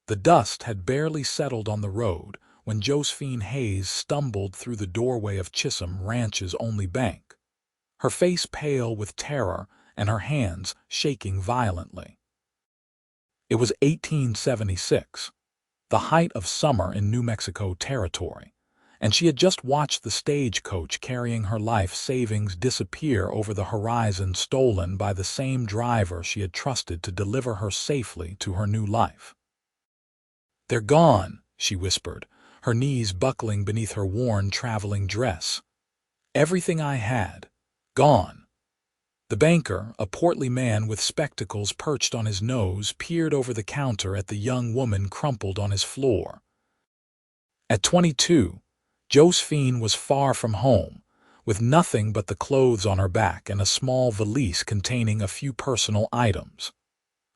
The dust had barely settled on the road when Josephine Hayes stumbled through the doorway of Chisum Ranch's only bank, her face pale with terror and her hands shaking violently. It was 1876, the height of summer in New Mexico territory, and she had just watched the stagecoach carrying her life savings disappear over the horizon, stolen by the same driver she had trusted to deliver her safely to her new life. "They're gone," she whispered, her knees buckling beneath her worn traveling dress. "Everything I had, gone." The banker, a portly man with spectacles perched on his nose, peered over the counter at the young woman crumpled on his floor. At 22, Josephine was far from home, with nothing but the clothes on her back and a small valise containing a few personal items.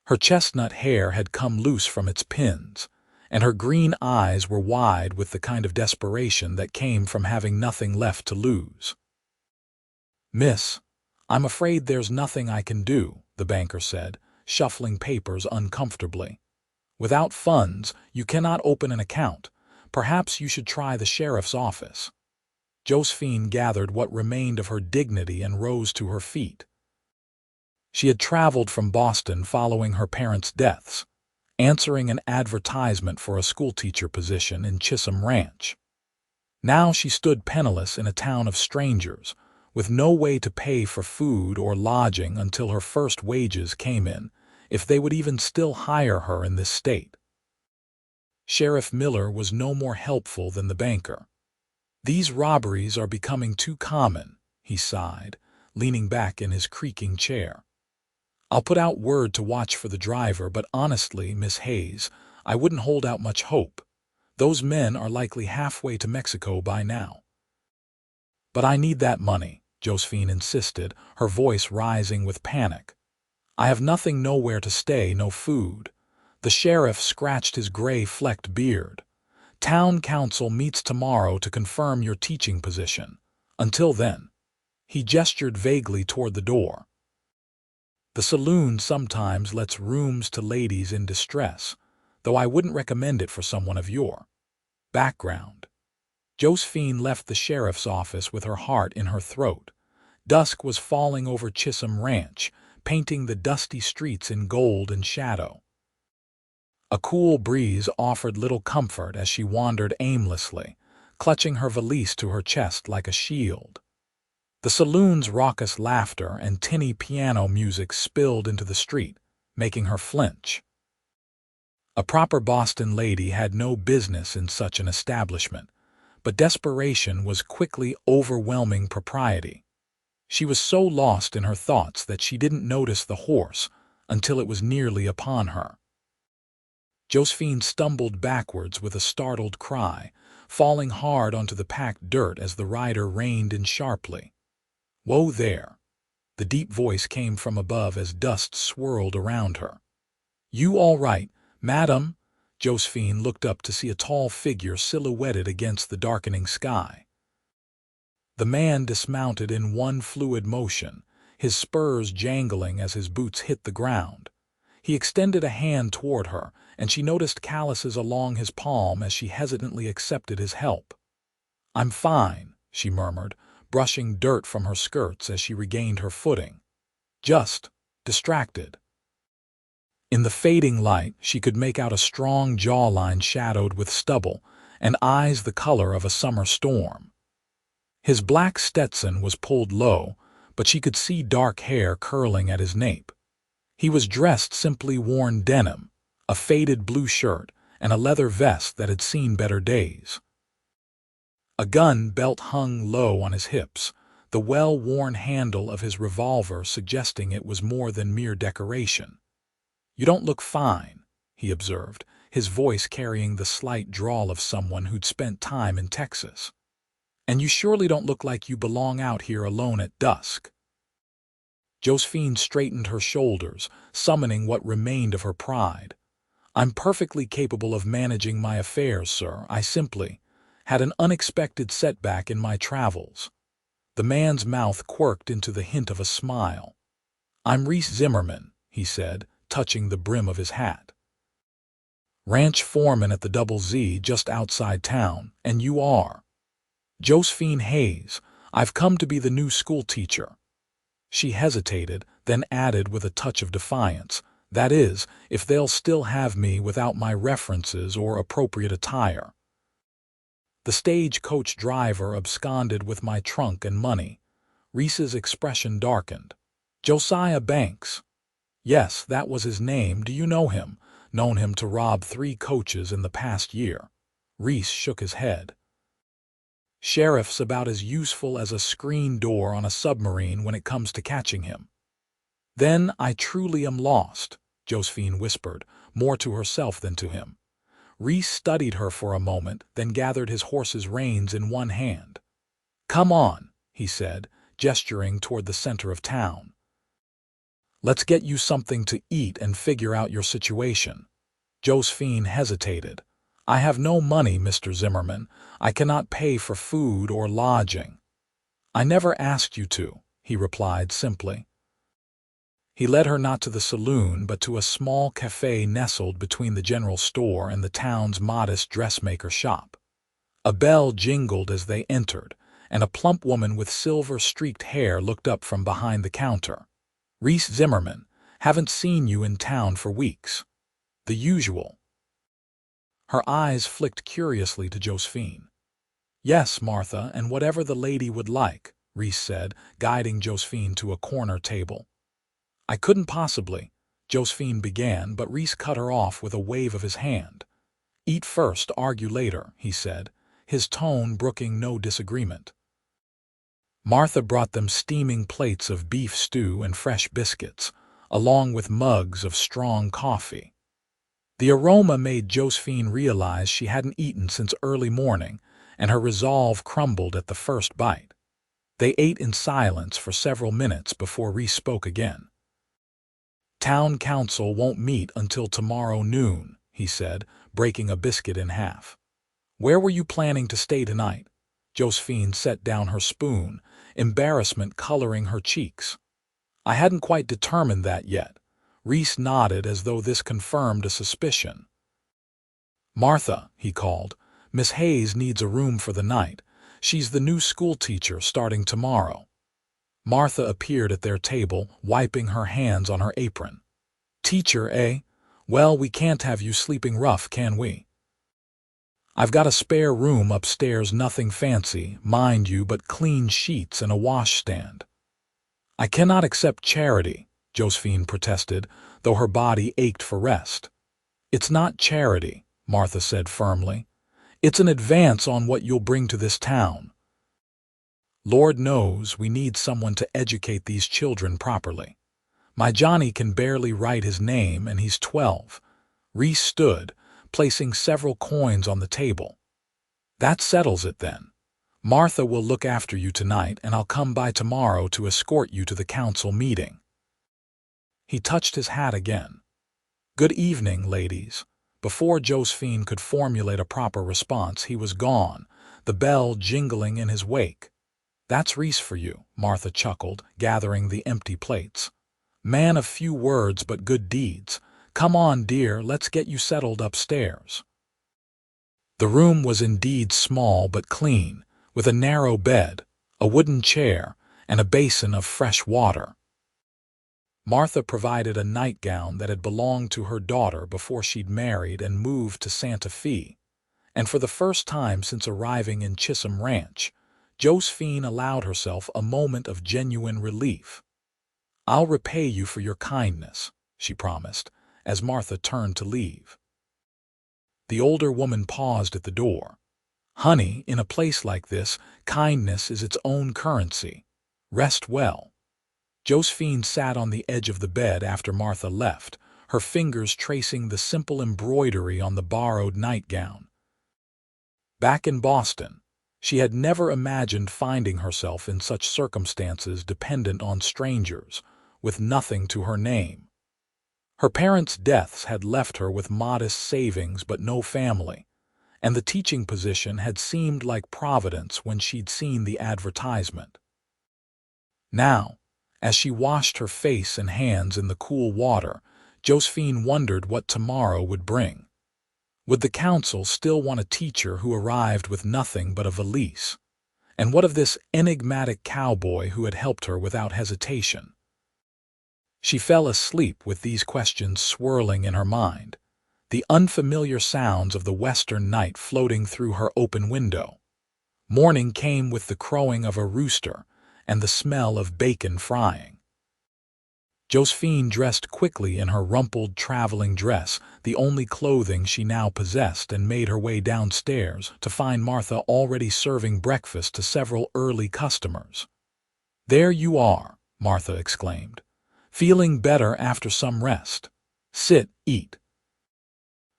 Her chestnut hair had come loose from its pins, and her green eyes were wide with the kind of desperation that came from having nothing left to lose. "Miss, I'm afraid there's nothing I can do," the banker said, shuffling papers uncomfortably. "Without funds, you cannot open an account. Perhaps you should try the sheriff's office." Josephine gathered what remained of her dignity and rose to her feet. She had traveled from Boston following her parents' deaths, answering an advertisement for a schoolteacher position in Chisum Ranch. Now she stood penniless in a town of strangers, with no way to pay for food or lodging until her first wages came in, if they would even still hire her in this state. Sheriff Miller was no more helpful than the banker. "These robberies are becoming too common," he sighed, leaning back in his creaking chair. "I'll put out word to watch for the driver, but honestly, Miss Hayes, I wouldn't hold out much hope. Those men are likely halfway to Mexico by now." "But I need that money," Josephine insisted, her voice rising with panic. "I have nothing, nowhere to stay, no food." The sheriff scratched his gray-flecked beard. "Town council meets tomorrow to confirm your teaching position. Until then." He gestured vaguely toward the door. "The saloon sometimes lets rooms to ladies in distress, though I wouldn't recommend it for someone of your background." Josephine left the sheriff's office with her heart in her throat. Dusk was falling over Chisum Ranch, painting the dusty streets in gold and shadow. A cool breeze offered little comfort as she wandered aimlessly, clutching her valise to her chest like a shield. The saloon's raucous laughter and tinny piano music spilled into the street, making her flinch. A proper Boston lady had no business in such an establishment, but desperation was quickly overwhelming propriety. She was so lost in her thoughts that she didn't notice the horse until it was nearly upon her. Josephine stumbled backwards with a startled cry, falling hard onto the packed dirt as the rider reined in sharply. "Whoa there!" The deep voice came from above as dust swirled around her. "You all right, madam?" Josephine looked up to see a tall figure silhouetted against the darkening sky. The man dismounted in one fluid motion, his spurs jangling as his boots hit the ground. He extended a hand toward her, and she noticed calluses along his palm as she hesitantly accepted his help. "I'm fine," she murmured, brushing dirt from her skirts as she regained her footing. "Just distracted." In the fading light, she could make out a strong jawline shadowed with stubble and eyes the color of a summer storm. His black Stetson was pulled low, but she could see dark hair curling at his nape. He was dressed simply worn denim, a faded blue shirt, and a leather vest that had seen better days. A gun belt hung low on his hips, the well-worn handle of his revolver suggesting it was more than mere decoration. "You don't look fine," he observed, his voice carrying the slight drawl of someone who'd spent time in Texas. "And you surely don't look like you belong out here alone at dusk." Josephine straightened her shoulders, summoning what remained of her pride. "I'm perfectly capable of managing my affairs, sir. I simply had an unexpected setback in my travels." The man's mouth quirked into the hint of a smile. "I'm Reese Zimmerman," he said, touching the brim of his hat. Ranch foreman at the Double Z just outside town, and you are. Josephine Hayes, I've come to be the new school teacher. She hesitated, then added with a touch of defiance, that is, if they'll still have me without my references or appropriate attire. The stagecoach driver absconded with my trunk and money. Reese's expression darkened. Josiah Banks. Yes, that was his name. Do you know him? Known him to rob 3 coaches in the past year. Reese shook his head. Sheriff's about as useful as a screen door on a submarine when it comes to catching him. Then I truly am lost, Josephine whispered, more to herself than to him. Reese studied her for a moment, then gathered his horse's reins in one hand. Come on, he said, gesturing toward the center of town. Let's get you something to eat and figure out your situation. Josephine hesitated. I have no money, Mr. Zimmerman. I cannot pay for food or lodging. I never asked you to, he replied simply. He led her not to the saloon but to a small cafe nestled between the general store and the town's modest dressmaker shop. A bell jingled as they entered, and a plump woman with silver-streaked hair looked up from behind the counter. Reese Zimmerman, haven't seen you in town for weeks. The usual. Her eyes flicked curiously to Josephine. Yes, Martha, and whatever the lady would like, Reese said, guiding Josephine to a corner table. I couldn't possibly, Josephine began, but Reese cut her off with a wave of his hand. Eat first, argue later, he said, his tone brooking no disagreement. Martha brought them steaming plates of beef stew and fresh biscuits, along with mugs of strong coffee. The aroma made Josephine realize she hadn't eaten since early morning, and her resolve crumbled at the first bite. They ate in silence for several minutes before Reese spoke again. Town council won't meet until tomorrow noon, he said, breaking a biscuit in half. Where were you planning to stay tonight? Josephine set down her spoon, embarrassment coloring her cheeks. I hadn't quite determined that yet. Reese nodded as though this confirmed a suspicion. Martha, he called, Miss Hayes needs a room for the night. She's the new school teacher starting tomorrow. Martha appeared at their table, wiping her hands on her apron. Teacher, eh? Well, we can't have you sleeping rough, can we? I've got a spare room upstairs, nothing fancy, mind you, but clean sheets and a washstand. I cannot accept charity, Josephine protested, though her body ached for rest. It's not charity, Martha said firmly. It's an advance on what you'll bring to this town. Lord knows we need someone to educate these children properly. My Johnny can barely write his name, and he's 12. Reese stood, placing several coins on the table. That settles it then. Martha will look after you tonight, and I'll come by tomorrow to escort you to the council meeting. He touched his hat again. Good evening, ladies. Before Josephine could formulate a proper response, he was gone, the bell jingling in his wake. That's Reese for you, Martha chuckled, gathering the empty plates. Man of few words but good deeds. Come on, dear, let's get you settled upstairs. The room was indeed small but clean, with a narrow bed, a wooden chair, and a basin of fresh water. Martha provided a nightgown that had belonged to her daughter before she'd married and moved to Santa Fe, and for the first time since arriving in Chisum Ranch, Josephine allowed herself a moment of genuine relief. I'll repay you for your kindness, she promised, as Martha turned to leave. The older woman paused at the door. Honey, in a place like this, kindness is its own currency. Rest well. Josephine sat on the edge of the bed after Martha left, her fingers tracing the simple embroidery on the borrowed nightgown. Back in Boston, she had never imagined finding herself in such circumstances, dependent on strangers, with nothing to her name. Her parents' deaths had left her with modest savings but no family, and the teaching position had seemed like providence when she'd seen the advertisement. Now, as she washed her face and hands in the cool water, Josephine wondered what tomorrow would bring. Would the council still want a teacher who arrived with nothing but a valise? And what of this enigmatic cowboy who had helped her without hesitation? She fell asleep with these questions swirling in her mind, the unfamiliar sounds of the western night floating through her open window. Morning came with the crowing of a rooster and the smell of bacon frying. Josephine dressed quickly in her rumpled traveling dress, the only clothing she now possessed, and made her way downstairs to find Martha already serving breakfast to several early customers. "There you are," Martha exclaimed. "Feeling better after some rest? Sit, eat.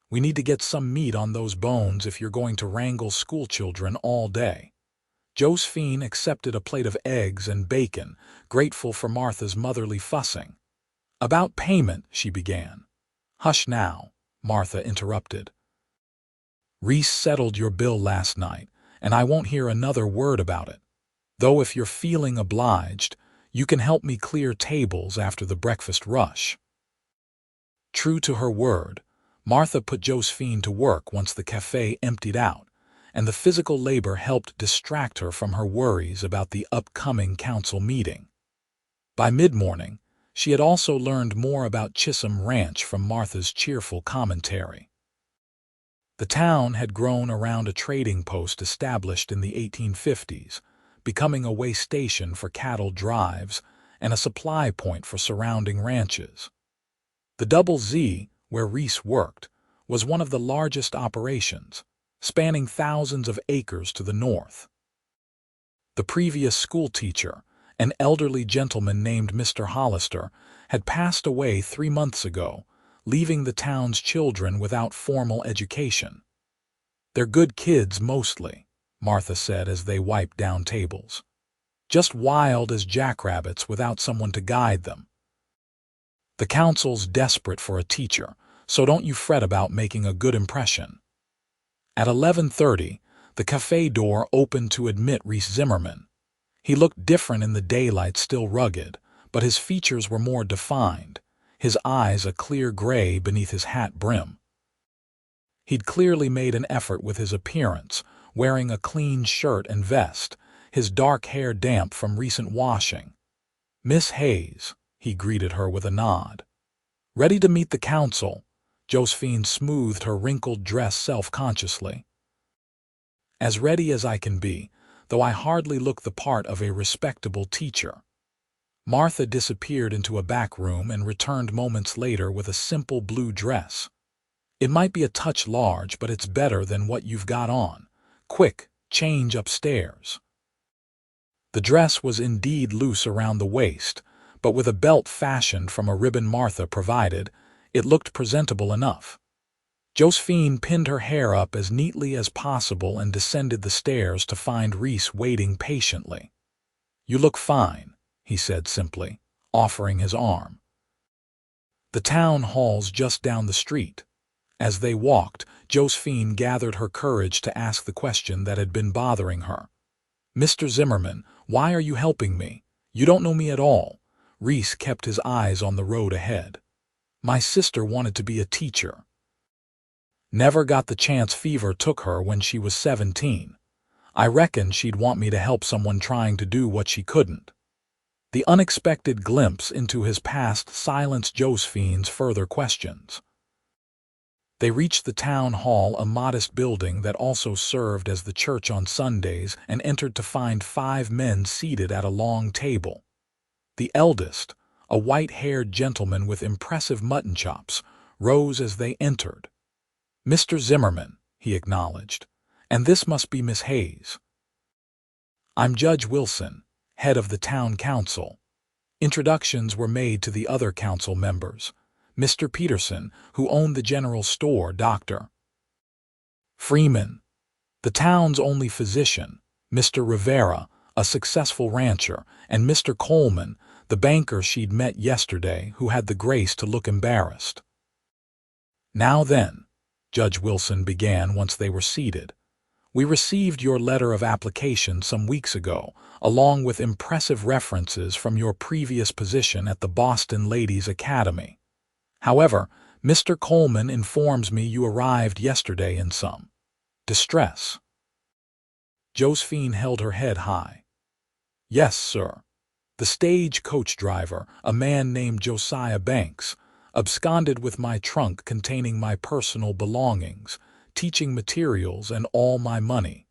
We need to get some meat on those bones if you're going to wrangle schoolchildren all day." Josephine accepted a plate of eggs and bacon, grateful for Martha's motherly fussing. "About payment," she began. "Hush now," Martha interrupted. "Reese settled your bill last night, and I won't hear another word about it. Though if you're feeling obliged, you can help me clear tables after the breakfast rush." True to her word, Martha put Josephine to work once the cafe emptied out, and the physical labor helped distract her from her worries about the upcoming council meeting. By mid-morning, she had also learned more about Chisum Ranch from Martha's cheerful commentary. The town had grown around a trading post established in the 1850s, becoming a way station for cattle drives and a supply point for surrounding ranches. The Double Z, where Reese worked, was one of the largest operations, spanning thousands of acres to the north. The previous schoolteacher, an elderly gentleman named Mr. Hollister, had passed away 3 months ago, leaving the town's children without formal education. "They're good kids mostly," Martha said as they wiped down tables. "Just wild as jackrabbits without someone to guide them. The council's desperate for a teacher, so don't you fret about making a good impression." At 11:30, the cafe door opened to admit Reese Zimmerman. He looked different in the daylight, still rugged, but his features were more defined, his eyes a clear gray beneath his hat brim. He'd clearly made an effort with his appearance, wearing a clean shirt and vest, his dark hair damp from recent washing. "Miss Hayes," he greeted her with a nod. "Ready to meet the council?" Josephine smoothed her wrinkled dress self-consciously. "As ready as I can be, though I hardly look the part of a respectable teacher." Martha disappeared into a back room and returned moments later with a simple blue dress. "It might be a touch large, but it's better than what you've got on. Quick, change upstairs." The dress was indeed loose around the waist, but with a belt fashioned from a ribbon Martha provided, it looked presentable enough. Josephine pinned her hair up as neatly as possible and descended the stairs to find Reese waiting patiently. "You look fine," he said simply, offering his arm. "The town hall's just down the street." As they walked, Josephine gathered her courage to ask the question that had been bothering her. "Mr. Zimmerman, why are you helping me? You don't know me at all." Reese kept his eyes on the road ahead. "My sister wanted to be a teacher. Never got the chance. Fever took her when she was 17. I reckon she'd want me to help someone trying to do what she couldn't." The unexpected glimpse into his past silenced Josephine's further questions. They reached the town hall, a modest building that also served as the church on Sundays, and entered to find 5 men seated at a long table. The eldest, a white-haired gentleman with impressive mutton chops, rose as they entered. "Mr. Zimmerman," he acknowledged, "and this must be Miss Hayes." "I'm Judge Wilson, head of the town council." Introductions were made to the other council members. Mr. Peterson, who owned the general store, Dr. Freeman, the town's only physician, Mr. Rivera, a successful rancher, and Mr. Coleman, the banker she'd met yesterday, who had the grace to look embarrassed. "Now then," Judge Wilson began once they were seated, "we received your letter of application some weeks ago, along with impressive references from your previous position at the Boston Ladies Academy. However, Mr. Coleman informs me you arrived yesterday in some distress. Josephine held her head high. Yes, sir. The stage coach driver, a man named Josiah Banks, absconded with my trunk containing my personal belongings, teaching materials, and all my money.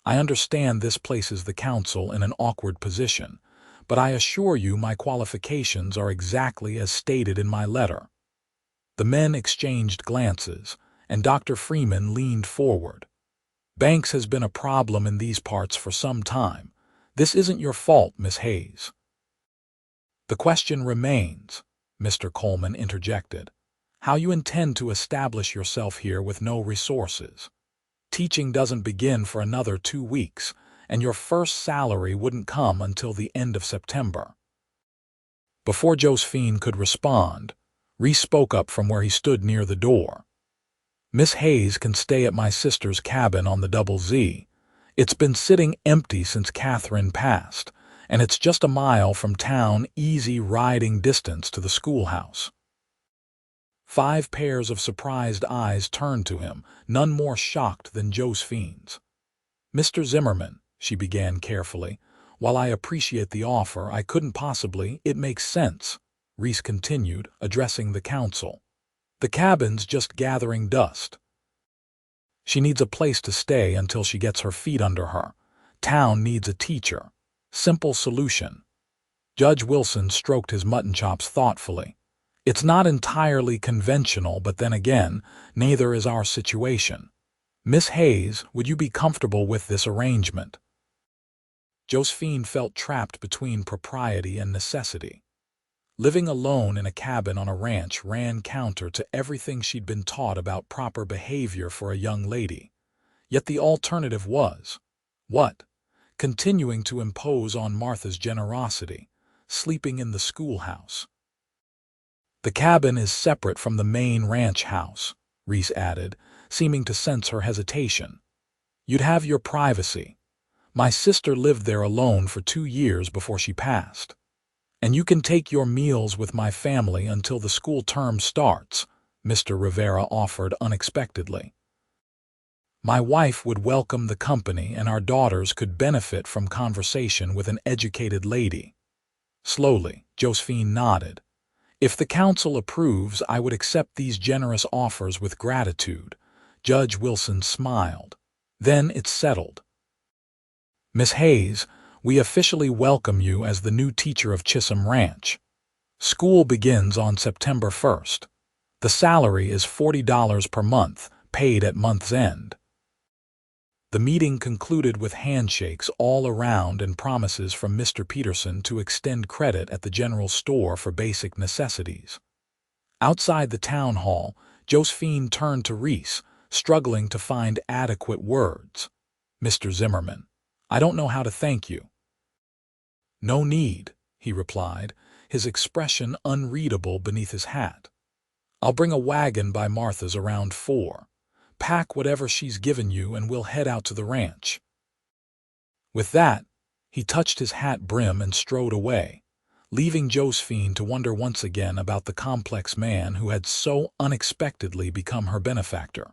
I understand this places the council in an awkward position, but I assure you my qualifications are exactly as stated in my letter. The men exchanged glances, and Dr. Freeman leaned forward. Banks has been a problem in these parts for some time. This isn't your fault, Miss Hayes. The question remains, Mr. Coleman interjected, how you intend to establish yourself here with no resources. Teaching doesn't begin for another 2 weeks, and your first salary wouldn't come until the end of September. Before Josephine could respond, Reese spoke up from where he stood near the door. Miss Hayes can stay at my sister's cabin on the Double Z. It's been sitting empty since Catherine passed, and it's just a mile from town, easy riding distance to the schoolhouse. 5 pairs of surprised eyes turned to him, none more shocked than Josephine's. Mr. Zimmerman, she began carefully, while I appreciate the offer, I couldn't possibly, it makes sense, Reese continued, addressing the council. The cabin's just gathering dust. She needs a place to stay until she gets her feet under her. Town needs a teacher. Simple solution. Judge Wilson stroked his mutton chops thoughtfully. It's not entirely conventional, but then again, neither is our situation. Miss Hayes, would you be comfortable with this arrangement? Josephine felt trapped between propriety and necessity. Living alone in a cabin on a ranch ran counter to everything she'd been taught about proper behavior for a young lady. Yet the alternative was, what? Continuing to impose on Martha's generosity, sleeping in the schoolhouse. The cabin is separate from the main ranch house, Reese added, seeming to sense her hesitation. You'd have your privacy. My sister lived there alone for 2 years before she passed. And you can take your meals with my family until the school term starts, Mr. Rivera offered unexpectedly. My wife would welcome the company, and our daughters could benefit from conversation with an educated lady. Slowly, Josephine nodded. If the council approves, I would accept these generous offers with gratitude. Judge Wilson smiled. Then it's settled. Miss Hayes, we officially welcome you as the new teacher of Chisum Ranch. School begins on September 1st. The salary is $40 per month, paid at month's end. The meeting concluded with handshakes all around and promises from Mr. Peterson to extend credit at the general store for basic necessities. Outside the town hall, Josephine turned to Reese, struggling to find adequate words. Mr. Zimmerman, I don't know how to thank you. No need, he replied, his expression unreadable beneath his hat. I'll bring a wagon by Martha's around 4. Pack whatever she's given you and we'll head out to the ranch. With that, he touched his hat brim and strode away, leaving Josephine to wonder once again about the complex man who had so unexpectedly become her benefactor.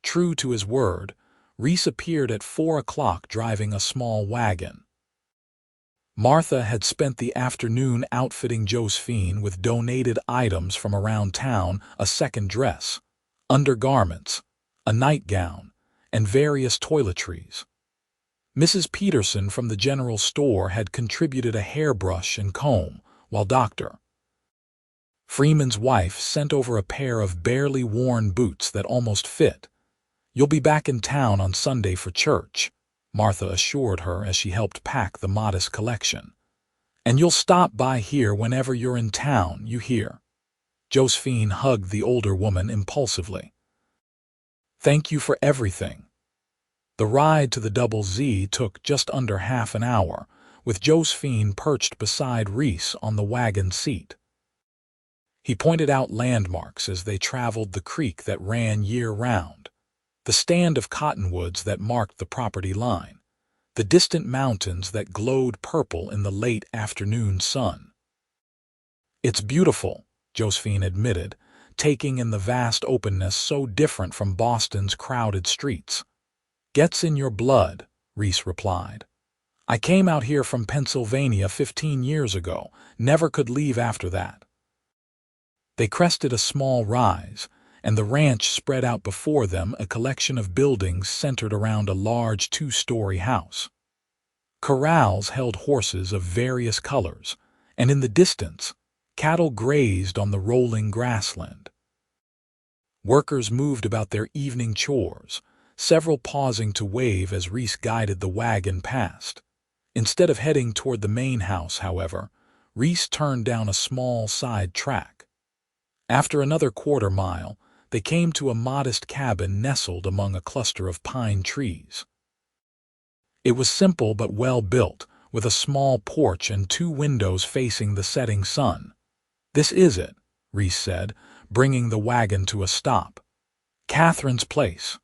True to his word, Reese appeared at 4 o'clock driving a small wagon. Martha had spent the afternoon outfitting Josephine with donated items from around town, a second dress, undergarments, a nightgown, and various toiletries. Mrs. Peterson from the general store had contributed a hairbrush and comb, while Dr. Freeman's wife sent over a pair of barely worn boots that almost fit. You'll be back in town on Sunday for church, Martha assured her as she helped pack the modest collection. And you'll stop by here whenever you're in town, you hear. Josephine hugged the older woman impulsively. Thank you for everything. The ride to the Double Z took just under half an hour, with Josephine perched beside Reese on the wagon seat. He pointed out landmarks as they traveled the creek that ran year-round, the stand of cottonwoods that marked the property line, the distant mountains that glowed purple in the late afternoon sun. It's beautiful, Josephine admitted, taking in the vast openness so different from Boston's crowded streets. "Gets in your blood," Reese replied. "I came out here from Pennsylvania 15 years ago, never could leave after that." They crested a small rise, and the ranch spread out before them, a collection of buildings centered around a large 2-story house. Corrals held horses of various colors, and in the distance, cattle grazed on the rolling grassland. Workers moved about their evening chores, several pausing to wave as Reese guided the wagon past. Instead of heading toward the main house, however, Reese turned down a small side track. After another quarter-mile, they came to a modest cabin nestled among a cluster of pine trees. It was simple but well built, with a small porch and 2 windows facing the setting sun. "This is it," Reese said, bringing the wagon to a stop. "Catherine's place."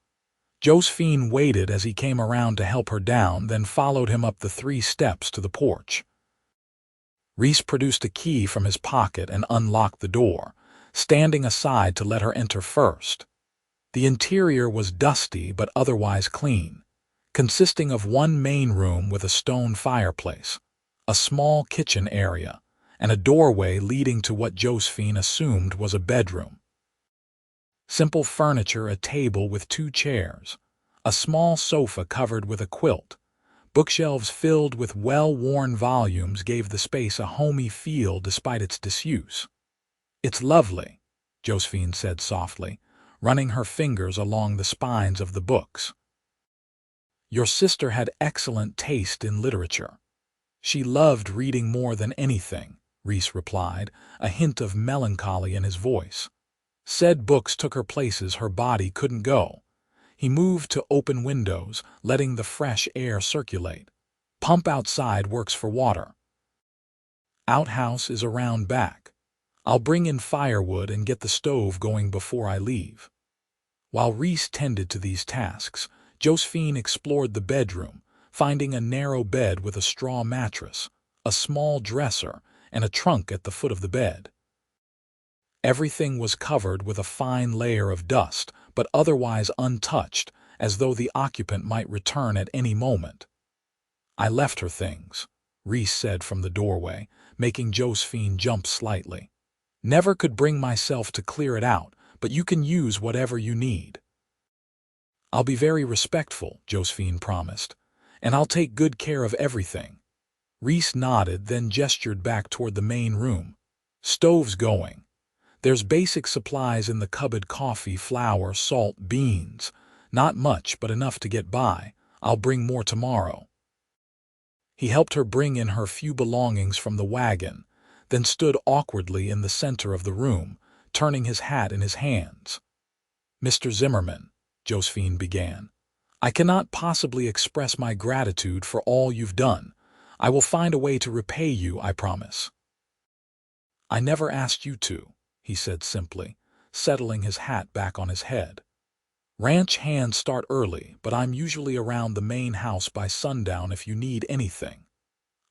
Josephine waited as he came around to help her down, then followed him up the 3 steps to the porch. Reese produced a key from his pocket and unlocked the door, standing aside to let her enter first. The interior was dusty but otherwise clean, consisting of 1 main room with a stone fireplace, a small kitchen area, and a doorway leading to what Josephine assumed was a bedroom. Simple furniture, a table with 2 chairs, a small sofa covered with a quilt, bookshelves filled with well-worn volumes gave the space a homey feel despite its disuse. "It's lovely," Josephine said softly, running her fingers along the spines of the books. "Your sister had excellent taste in literature. She loved reading more than anything," Reese replied, a hint of melancholy in his voice. "Said books took her places her body couldn't go." He moved to open windows, letting the fresh air circulate. "Pump outside works for water. Outhouse is around back. I'll bring in firewood and get the stove going before I leave." While Reese tended to these tasks, Josephine explored the bedroom, finding a narrow bed with a straw mattress, a small dresser, and a trunk at the foot of the bed. Everything was covered with a fine layer of dust, but otherwise untouched, as though the occupant might return at any moment. "I left her things," Reese said from the doorway, making Josephine jump slightly. "Never could bring myself to clear it out, but you can use whatever you need." "I'll be very respectful," Josephine promised, "and I'll take good care of everything." Reese nodded, then gestured back toward the main room. "Stove's going. There's basic supplies in the cupboard: coffee, flour, salt, beans. Not much, but enough to get by. I'll bring more tomorrow." He helped her bring in her few belongings from the wagon, then stood awkwardly in the center of the room, turning his hat in his hands. "Mr. Zimmerman," Josephine began, "I cannot possibly express my gratitude for all you've done. I will find a way to repay you, I promise." "I never asked you to," he said simply, settling his hat back on his head. "Ranch hands start early, but I'm usually around the main house by sundown if you need anything.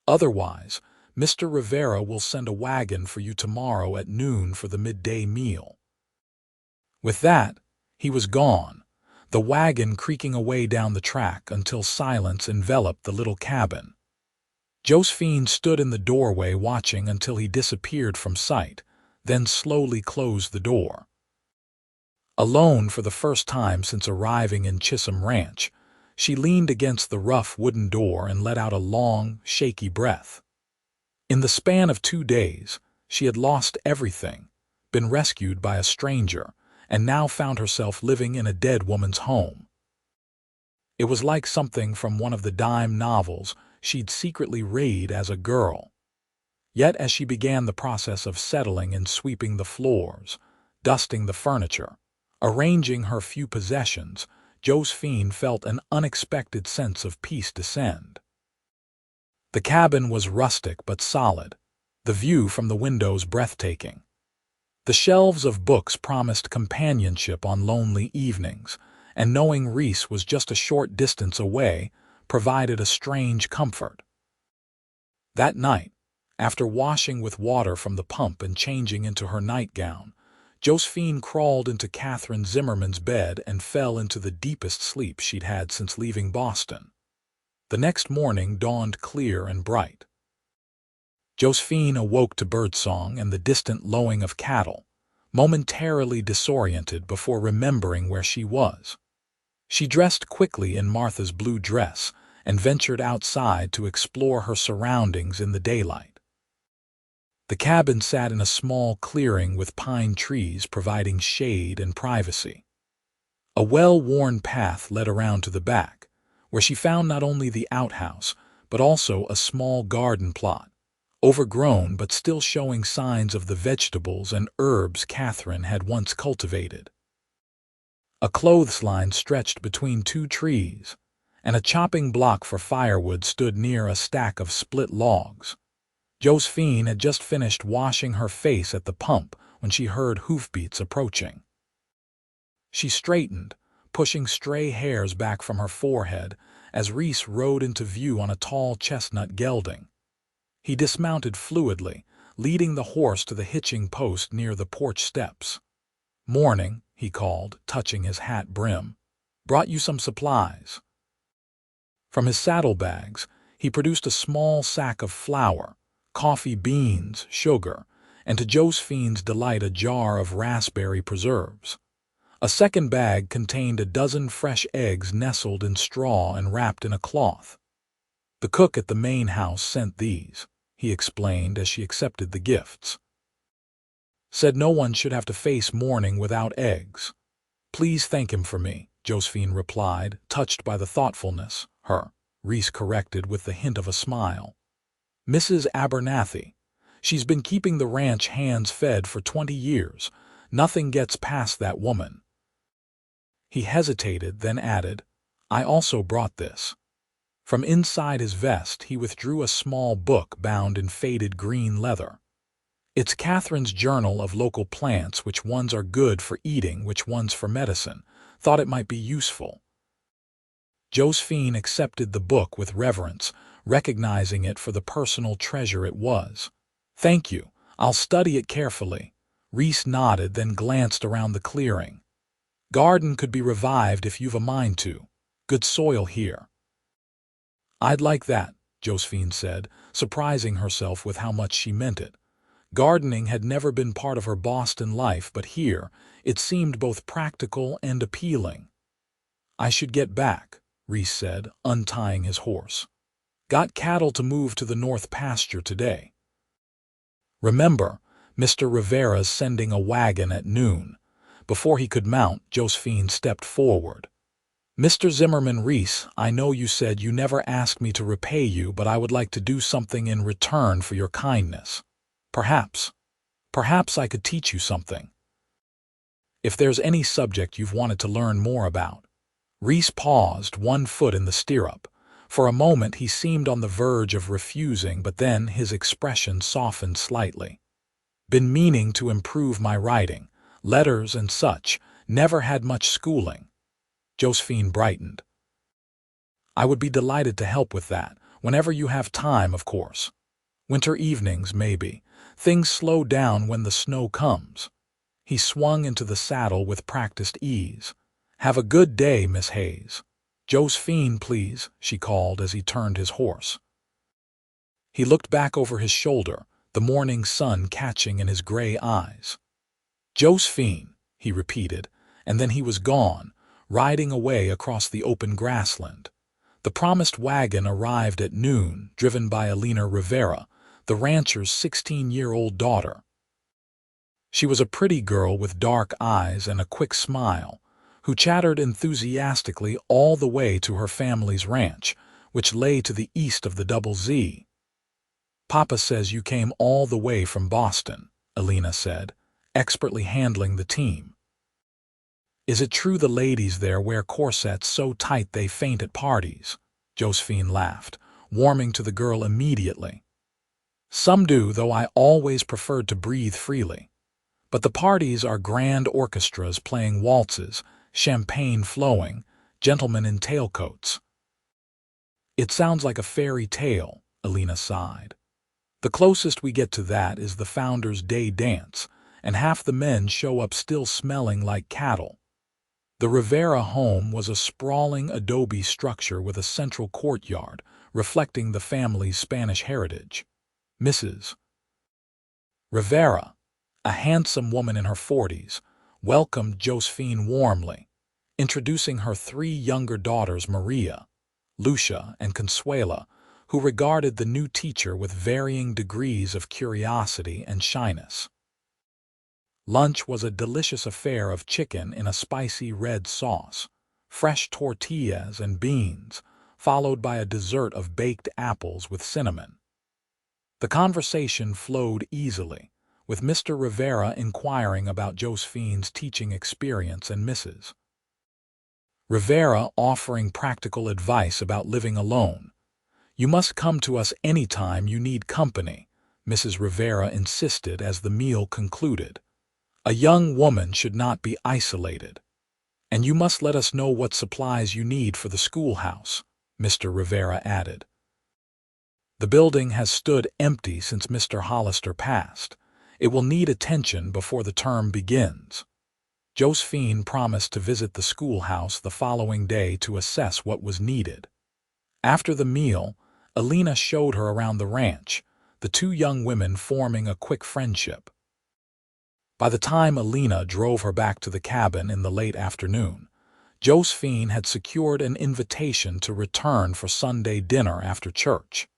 Otherwise, Mr. Rivera will send a wagon for you tomorrow at noon for the midday meal." With that, he was gone, the wagon creaking away down the track until silence enveloped the little cabin. Josephine stood in the doorway watching until he disappeared from sight, then slowly closed the door. Alone for the first time since arriving in Chisum Ranch, she leaned against the rough wooden door and let out a long, shaky breath. In the span of 2 days, she had lost everything, been rescued by a stranger, and now found herself living in a dead woman's home. It was like something from one of the dime novels she'd secretly read as a girl. Yet as she began the process of settling and sweeping the floors, dusting the furniture, arranging her few possessions, Josephine felt an unexpected sense of peace descend. The cabin was rustic but solid, the view from the windows breathtaking. The shelves of books promised companionship on lonely evenings, and knowing Reese was just a short distance away provided a strange comfort. That night, after washing with water from the pump and changing into her nightgown, Josephine crawled into Catherine Zimmerman's bed and fell into the deepest sleep she'd had since leaving Boston. The next morning dawned clear and bright. Josephine awoke to birdsong and the distant lowing of cattle, momentarily disoriented before remembering where she was. She dressed quickly in Martha's blue dress and ventured outside to explore her surroundings in the daylight. The cabin sat in a small clearing with pine trees providing shade and privacy. A well-worn path led around to the back, where she found not only the outhouse, but also a small garden plot, overgrown but still showing signs of the vegetables and herbs Catherine had once cultivated. A clothesline stretched between two trees, and a chopping block for firewood stood near a stack of split logs. Josephine had just finished washing her face at the pump when she heard hoofbeats approaching. She straightened, pushing stray hairs back from her forehead as Reese rode into view on a tall chestnut gelding. He dismounted fluidly, leading the horse to the hitching post near the porch steps. "Morning," he called, touching his hat brim. "Brought you some supplies." From his saddlebags, he produced a small sack of flour, coffee beans, sugar, and to Josephine's delight a jar of raspberry preserves. A second bag contained a dozen fresh eggs nestled in straw and wrapped in a cloth. "The cook at the main house sent these," he explained as she accepted the gifts. "Said no one should have to face morning without eggs." "Please thank him for me," Josephine replied, touched by the thoughtfulness. Reese corrected with the hint of a smile. "Mrs. Abernathy. She's been keeping the ranch hands fed for 20 years. Nothing gets past that woman." He hesitated, then added, "I also brought this." From inside his vest, he withdrew a small book bound in faded green leather. "It's Catherine's journal of local plants, which ones are good for eating, which ones for medicine. Thought it might be useful." Josephine accepted the book with reverence, recognizing it for the personal treasure it was. "Thank you. I'll study it carefully." Reese nodded, then glanced around the clearing. "Garden could be revived if you've a mind to. Good soil here." "I'd like that," Josephine said, surprising herself with how much she meant it. Gardening had never been part of her Boston life, but here it seemed both practical and appealing. "I should get back," Reese said, untying his horse. "Got cattle to move to the north pasture today." "Remember, Mr. Rivera's sending a wagon at noon." Before he could mount, Josephine stepped forward. "Mr. Zimmerman, Reese, I know you said you never asked me to repay you, but I would like to do something in return for your kindness. Perhaps I could teach you something. If there's any subject you've wanted to learn more about." Reese paused, one foot in the stirrup. For a moment he seemed on the verge of refusing, but then his expression softened slightly. "Been meaning to improve my writing. Letters and such. Never had much schooling." Josephine brightened. "I would be delighted to help with that, whenever you have time, of course. Winter evenings, maybe. Things slow down when the snow comes." He swung into the saddle with practiced ease. "Have a good day, Miss Hayes." "Josephine, please," she called as he turned his horse. He looked back over his shoulder, the morning sun catching in his gray eyes. "Josephine," he repeated, and then he was gone, riding away across the open grassland. The promised wagon arrived at noon, driven by Alina Rivera, the rancher's 16-year-old daughter. She was a pretty girl with dark eyes and a quick smile, who chattered enthusiastically all the way to her family's ranch, which lay to the east of the Double Z. "Papa says you came all the way from Boston," Alina said, expertly handling the team. "Is it true the ladies there wear corsets so tight they faint at parties?" Josephine laughed, warming to the girl immediately. "Some do, though I always preferred to breathe freely. But the parties are grand orchestras playing waltzes, champagne flowing, gentlemen in tailcoats." "It sounds like a fairy tale," Alina sighed. "The closest we get to that is the Founder's Day dance, and half the men show up still smelling like cattle. The Rivera home was a sprawling adobe structure with a central courtyard, reflecting the family's Spanish heritage. Mrs. Rivera, a handsome woman in her 40s, welcomed Josephine warmly, introducing her 3 younger daughters Maria, Lucia, and Consuela, who regarded the new teacher with varying degrees of curiosity and shyness. Lunch was a delicious affair of chicken in a spicy red sauce, fresh tortillas and beans, followed by a dessert of baked apples with cinnamon. The conversation flowed easily, with Mr. Rivera inquiring about Josephine's teaching experience and Mrs. Rivera offering practical advice about living alone. "You must come to us anytime you need company," Mrs. Rivera insisted as the meal concluded. "A young woman should not be isolated. And you must let us know what supplies you need for the schoolhouse," Mr. Rivera added. "The building has stood empty since Mr. Hollister passed. It will need attention before the term begins." Josephine promised to visit the schoolhouse the following day to assess what was needed. After the meal, Alina showed her around the ranch, the 2 young women forming a quick friendship. By the time Alina drove her back to the cabin in the late afternoon, Josephine had secured an invitation to return for Sunday dinner after church.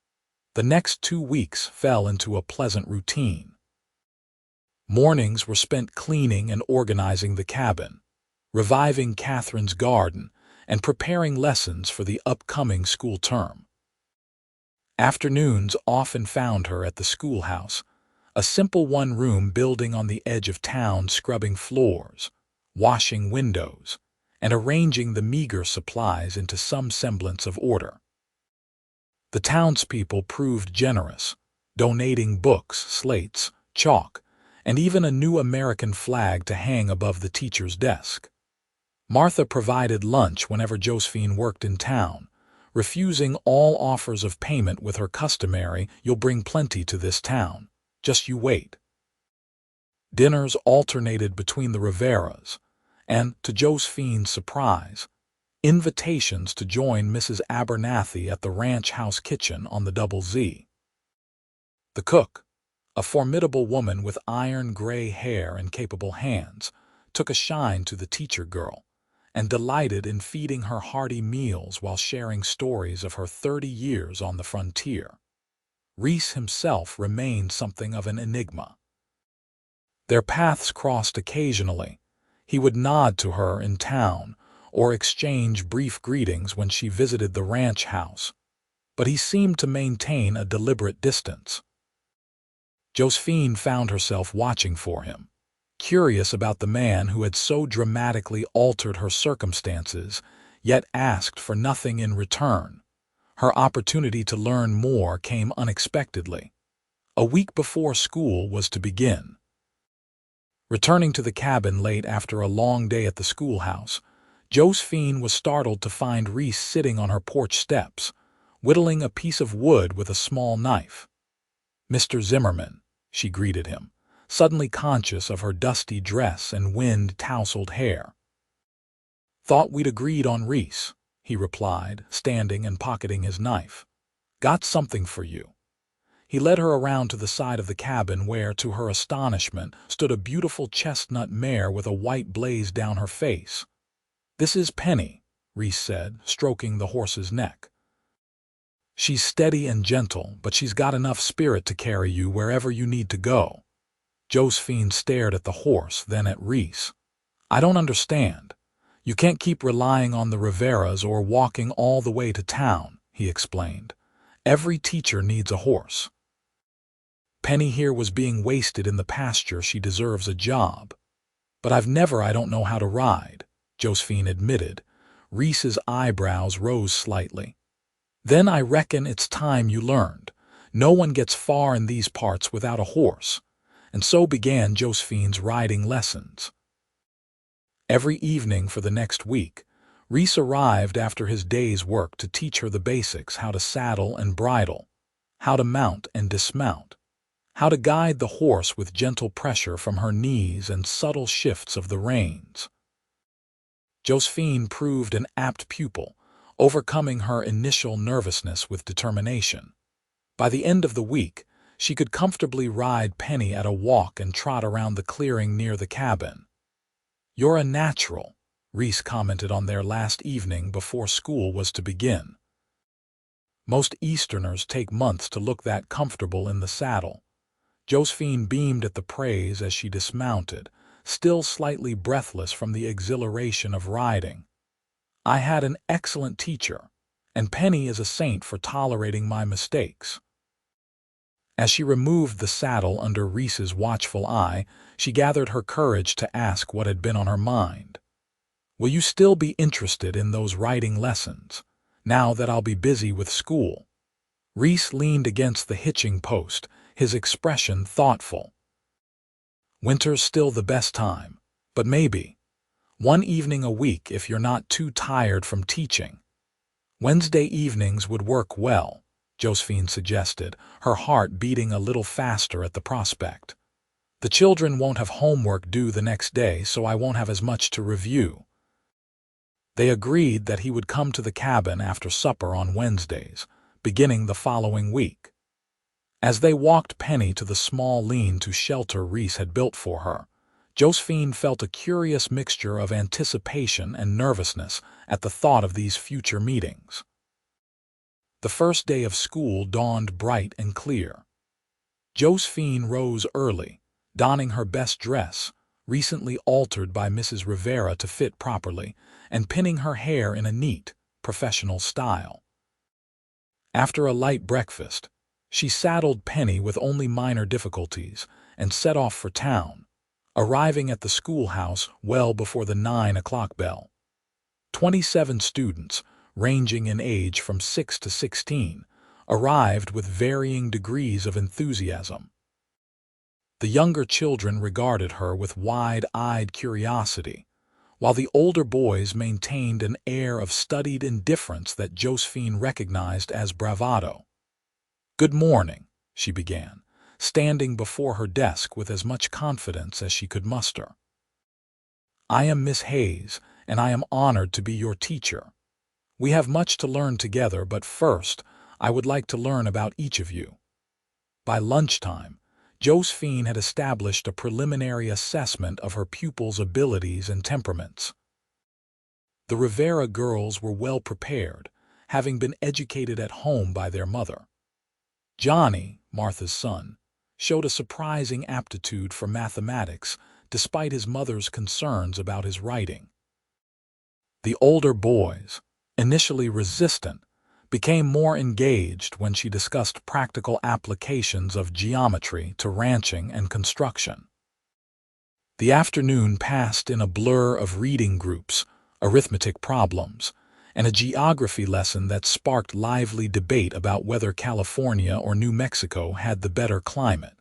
The next 2 weeks fell into a pleasant routine. Mornings were spent cleaning and organizing the cabin, reviving Catherine's garden, and preparing lessons for the upcoming school term. Afternoons often found her at the schoolhouse, a simple one-room building on the edge of town, scrubbing floors, washing windows, and arranging the meager supplies into some semblance of order. The townspeople proved generous, donating books, slates, chalk, and even a new American flag to hang above the teacher's desk. Martha provided lunch whenever Josephine worked in town, refusing all offers of payment with her customary, "You'll bring plenty to this town. Just you wait." Dinners alternated between the Riveras, and, to Josephine's surprise, invitations to join Mrs. Abernathy at the ranch house kitchen on the Double Z. The cook, a formidable woman with iron-gray hair and capable hands, took a shine to the teacher girl, and delighted in feeding her hearty meals while sharing stories of her 30 years on the frontier. Reese himself remained something of an enigma. Their paths crossed occasionally. He would nod to her in town or exchange brief greetings when she visited the ranch house, but he seemed to maintain a deliberate distance. Josephine found herself watching for him, curious about the man who had so dramatically altered her circumstances, yet asked for nothing in return. Her opportunity to learn more came unexpectedly, a week before school was to begin. Returning to the cabin late after a long day at the schoolhouse, Josephine was startled to find Reese sitting on her porch steps, whittling a piece of wood with a small knife. "Mr. Zimmerman," she greeted him, suddenly conscious of her dusty dress and wind-tousled hair. "Thought we'd agreed on Reese," he replied, standing and pocketing his knife. "Got something for you." He led her around to the side of the cabin where, to her astonishment, stood a beautiful chestnut mare with a white blaze down her face. "This is Penny," Reese said, stroking the horse's neck. "She's steady and gentle, but she's got enough spirit to carry you wherever you need to go." Josephine stared at the horse, then at Reese. "I don't understand. You can't keep relying on the Riveras or walking all the way to town," he explained. "Every teacher needs a horse. Penny here was being wasted in the pasture. She deserves a job." "But I don't know how to ride," Josephine admitted. Reese's eyebrows rose slightly. "Then I reckon it's time you learned. No one gets far in these parts without a horse." And so began Josephine's riding lessons. Every evening for the next week, Reese arrived after his day's work to teach her the basics: how to saddle and bridle, how to mount and dismount, how to guide the horse with gentle pressure from her knees and subtle shifts of the reins. Josephine proved an apt pupil, overcoming her initial nervousness with determination. By the end of the week, she could comfortably ride Penny at a walk and trot around the clearing near the cabin. "You're a natural," Reese commented on their last evening before school was to begin. "Most Easterners take months to look that comfortable in the saddle." Josephine beamed at the praise as she dismounted, still slightly breathless from the exhilaration of riding. "I had an excellent teacher, and Penny is a saint for tolerating my mistakes." As she removed the saddle under Reese's watchful eye, she gathered her courage to ask what had been on her mind. "Will you still be interested in those riding lessons, now that I'll be busy with school?" Reese leaned against the hitching post, his expression thoughtful. "Winter's still the best time, but maybe one evening a week if you're not too tired from teaching." "Wednesday evenings would work well," Josephine suggested, her heart beating a little faster at the prospect. "The children won't have homework due the next day, so I won't have as much to review." They agreed that he would come to the cabin after supper on Wednesdays, beginning the following week. As they walked Penny to the small lean-to shelter Reese had built for her, Josephine felt a curious mixture of anticipation and nervousness at the thought of these future meetings. The first day of school dawned bright and clear. Josephine rose early, donning her best dress, recently altered by Mrs. Rivera to fit properly, and pinning her hair in a neat, professional style. After a light breakfast, she saddled Penny with only minor difficulties and set off for town, arriving at the schoolhouse well before the 9 o'clock bell. 27 students, ranging in age from 6 to 16, arrived with varying degrees of enthusiasm. The younger children regarded her with wide-eyed curiosity, while the older boys maintained an air of studied indifference that Josephine recognized as bravado. "Good morning," she began, standing before her desk with as much confidence as she could muster. "I am Miss Hayes, and I am honored to be your teacher. We have much to learn together, but first, I would like to learn about each of you." By lunchtime, Josephine had established a preliminary assessment of her pupils' abilities and temperaments. The Rivera girls were well prepared, having been educated at home by their mother. Johnny, Martha's son, showed a surprising aptitude for mathematics despite his mother's concerns about his writing. The older boys, initially resistant, became more engaged when she discussed practical applications of geometry to ranching and construction. The afternoon passed in a blur of reading groups, arithmetic problems, and a geography lesson that sparked lively debate about whether California or New Mexico had the better climate.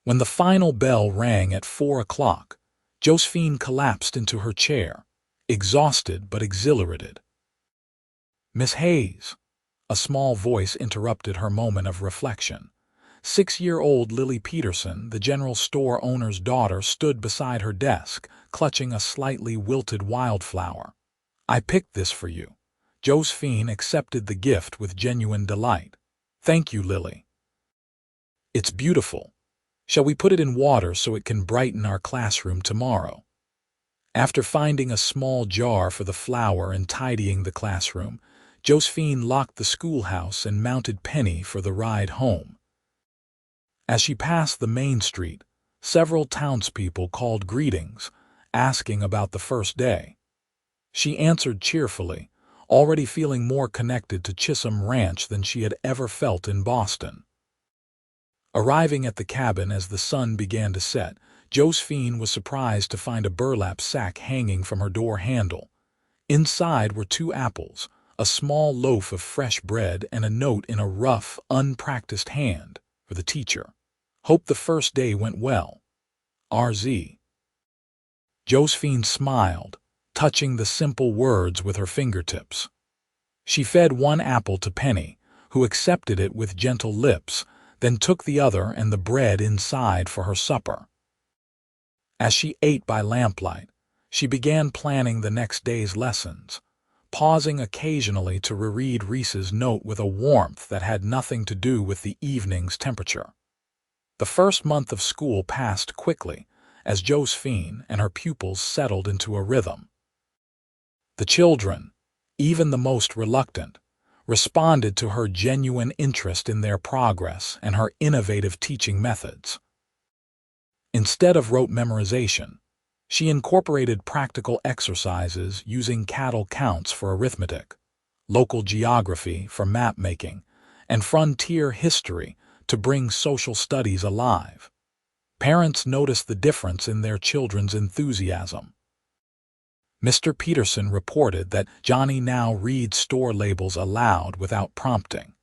When the final bell rang at 4 o'clock, Josephine collapsed into her chair, exhausted but exhilarated. "Miss Hayes," a small voice interrupted her moment of reflection. 6-year-old Lily Peterson, the general store owner's daughter, stood beside her desk, clutching a slightly wilted wildflower. "I picked this for you." Josephine accepted the gift with genuine delight. "Thank you, Lily. It's beautiful. Shall we put it in water so it can brighten our classroom tomorrow?" After finding a small jar for the flower and tidying the classroom, Josephine locked the schoolhouse and mounted Penny for the ride home. As she passed the main street, several townspeople called greetings, asking about the first day. She answered cheerfully, already feeling more connected to Chisum Ranch than she had ever felt in Boston. Arriving at the cabin as the sun began to set, Josephine was surprised to find a burlap sack hanging from her door handle. Inside were 2 apples, a small loaf of fresh bread, and a note in a rough, unpracticed hand for the teacher. "Hope the first day went well. RZ." Josephine smiled, touching the simple words with her fingertips. She fed 1 apple to Penny, who accepted it with gentle lips, then took the other and the bread inside for her supper. As she ate by lamplight, she began planning the next day's lessons, pausing occasionally to reread Reese's note with a warmth that had nothing to do with the evening's temperature. The first month of school passed quickly as Josephine and her pupils settled into a rhythm. The children, even the most reluctant, responded to her genuine interest in their progress and her innovative teaching methods. Instead of rote memorization, she incorporated practical exercises using cattle counts for arithmetic, local geography for map making, and frontier history to bring social studies alive. Parents noticed the difference in their children's enthusiasm. Mr. Peterson reported that Johnny now reads store labels aloud without prompting.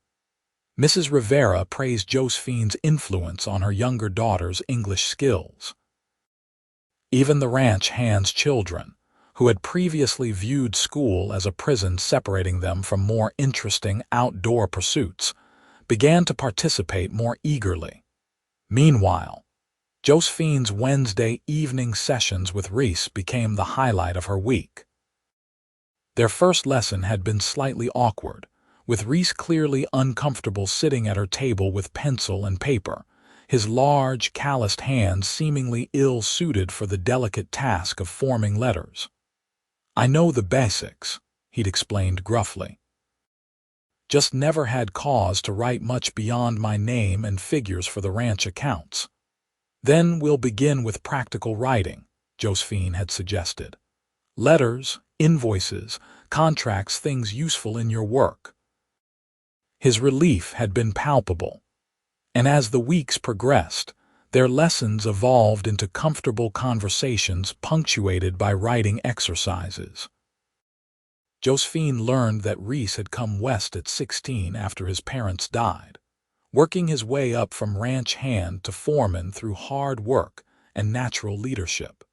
Mrs. Rivera praised Josephine's influence on her younger daughter's English skills. Even the ranch hand's children, who had previously viewed school as a prison separating them from more interesting outdoor pursuits, began to participate more eagerly. Meanwhile, Josephine's Wednesday evening sessions with Reese became the highlight of her week. Their first lesson had been slightly awkward, with Reese clearly uncomfortable sitting at her table with pencil and paper, his large, calloused hands seemingly ill-suited for the delicate task of forming letters. "I know the basics," he'd explained gruffly. "Just never had cause to write much beyond my name and figures for the ranch accounts." "Then we'll begin with practical writing," Josephine had suggested. "Letters, invoices, contracts, things useful in your work." His relief had been palpable, and as the weeks progressed, their lessons evolved into comfortable conversations punctuated by writing exercises. Josephine learned that Reese had come west at 16 after his parents died, working his way up from ranch hand to foreman through hard work and natural leadership.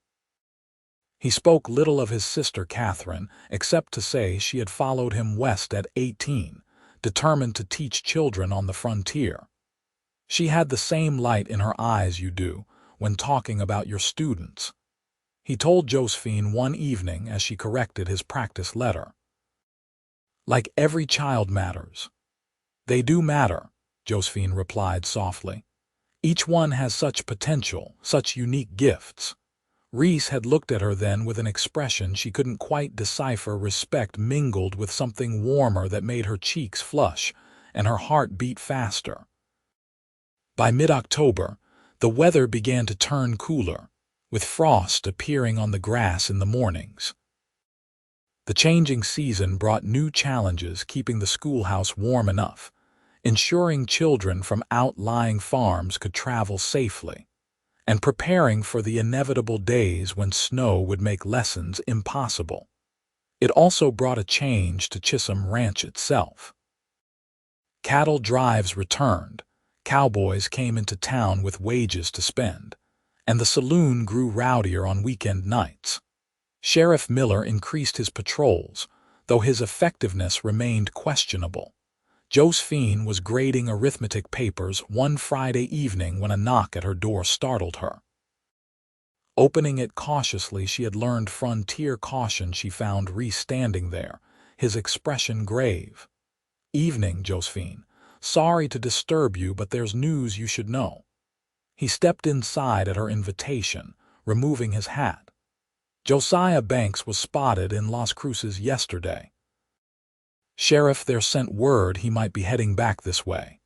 He spoke little of his sister Catherine, except to say she had followed him west at 18, determined to teach children on the frontier. "She had the same light in her eyes you do when talking about your students," he told Josephine one evening as she corrected his practice letter. "Like every child matters." "They do matter," Josephine replied softly. "Each one has such potential, such unique gifts." Reese had looked at her then with an expression she couldn't quite decipher, respect mingled with something warmer that made her cheeks flush and her heart beat faster. By mid-October, the weather began to turn cooler, with frost appearing on the grass in the mornings. The changing season brought new challenges keeping the schoolhouse warm enough, ensuring children from outlying farms could travel safely, and preparing for the inevitable days when snow would make lessons impossible. It also brought a change to Chisum Ranch itself. Cattle drives returned, cowboys came into town with wages to spend, and the saloon grew rowdier on weekend nights. Sheriff Miller increased his patrols, though his effectiveness remained questionable. Josephine was grading arithmetic papers one Friday evening when a knock at her door startled her. Opening it cautiously, she had learned frontier caution. She found Reese standing there, his expression grave. "Evening, Josephine. Sorry to disturb you, but there's news you should know." He stepped inside at her invitation, removing his hat. "Josiah Banks was spotted in Las Cruces yesterday. Sheriff there sent word he might be heading back this way."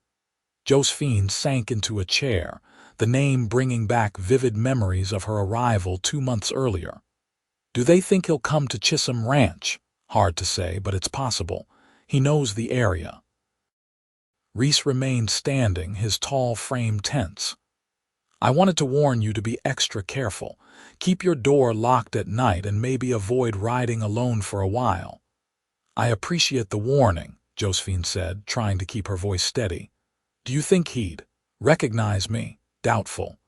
Josephine sank into a chair, the name bringing back vivid memories of her arrival 2 months earlier. "Do they think he'll come to Chisum Ranch?" "Hard to say, but it's possible. He knows the area." Reese remained standing, his tall frame tense. "I wanted to warn you to be extra careful. Keep your door locked at night and maybe avoid riding alone for a while." "I appreciate the warning," Josephine said, trying to keep her voice steady. "Do you think he'd recognize me?" "Doubtful.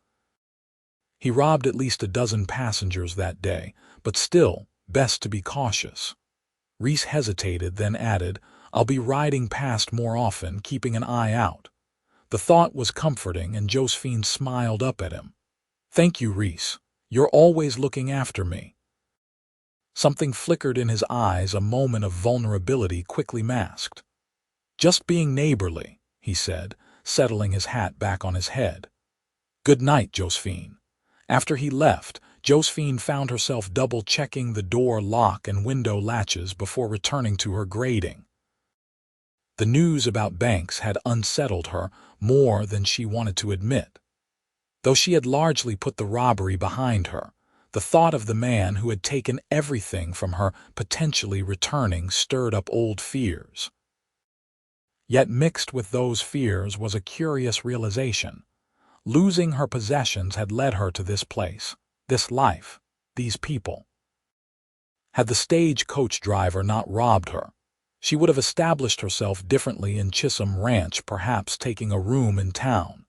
He robbed at least a dozen passengers that day, but still, best to be cautious." Reese hesitated, then added, "I'll be riding past more often, keeping an eye out." The thought was comforting, and Josephine smiled up at him. "Thank you, Reese. You're always looking after me." Something flickered in his eyes, a moment of vulnerability quickly masked. "Just being neighborly," he said, settling his hat back on his head. "Good night, Josephine." After he left, Josephine found herself double-checking the door lock and window latches before returning to her grading. The news about Banks had unsettled her more than she wanted to admit. Though she had largely put the robbery behind her, the thought of the man who had taken everything from her potentially returning stirred up old fears. Yet mixed with those fears was a curious realization. Losing her possessions had led her to this place, this life, these people. Had the stagecoach driver not robbed her, she would have established herself differently in Chisum Ranch, perhaps taking a room in town,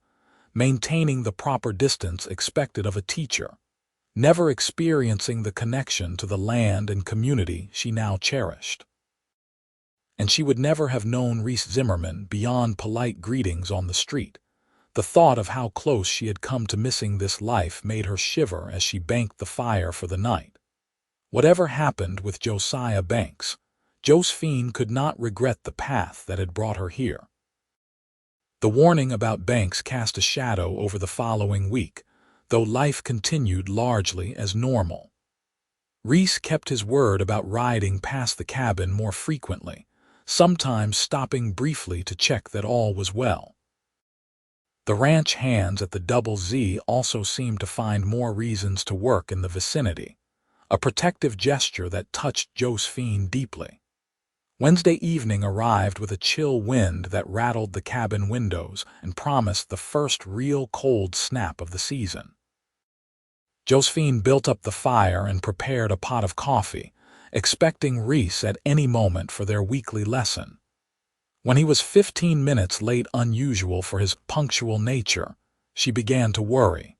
maintaining the proper distance expected of a teacher, never experiencing the connection to the land and community she now cherished. And she would never have known Reese Zimmerman beyond polite greetings on the street. The thought of how close she had come to missing this life made her shiver as she banked the fire for the night. Whatever happened with Josiah Banks, Josephine could not regret the path that had brought her here. The warning about Banks cast a shadow over the following week, though life continued largely as normal. Reese kept his word about riding past the cabin more frequently, sometimes stopping briefly to check that all was well. The ranch hands at the Double Z also seemed to find more reasons to work in the vicinity, a protective gesture that touched Josephine deeply. Wednesday evening arrived with a chill wind that rattled the cabin windows and promised the first real cold snap of the season. Josephine built up the fire and prepared a pot of coffee, expecting Reese at any moment for their weekly lesson. When he was 15 minutes late, unusual for his punctual nature, she began to worry.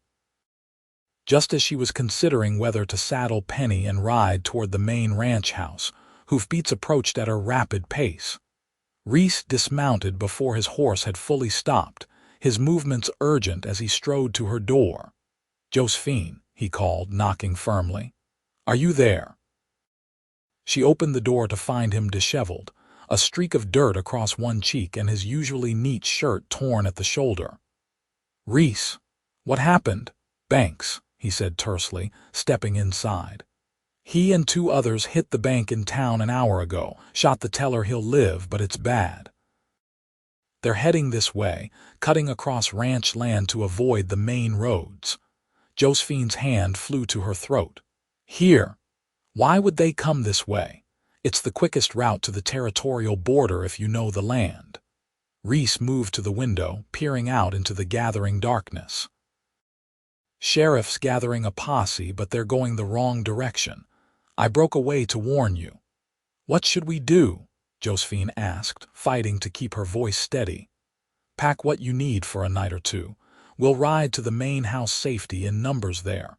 Just as she was considering whether to saddle Penny and ride toward the main ranch house, hoofbeats approached at a rapid pace. Reese dismounted before his horse had fully stopped, his movements urgent as he strode to her door. "Josephine," he called, knocking firmly. "Are you there?" She opened the door to find him disheveled, a streak of dirt across one cheek and his usually neat shirt torn at the shoulder. "Reese, what happened?" "Banks," he said tersely, stepping inside. "He and 2 others hit the bank in town an hour ago, shot the teller. He'll live, but it's bad. They're heading this way, cutting across ranch land to avoid the main roads." Josephine's hand flew to her throat. "Here. Why would they come this way? It's the quickest route to the territorial border if you know the land." Reese moved to the window, peering out into the gathering darkness. "Sheriff's gathering a posse, but they're going the wrong direction. I broke away to warn you." "What should we do?" Josephine asked, fighting to keep her voice steady. "Pack what you need for a night or 2. We'll ride to the main house, safety in numbers there."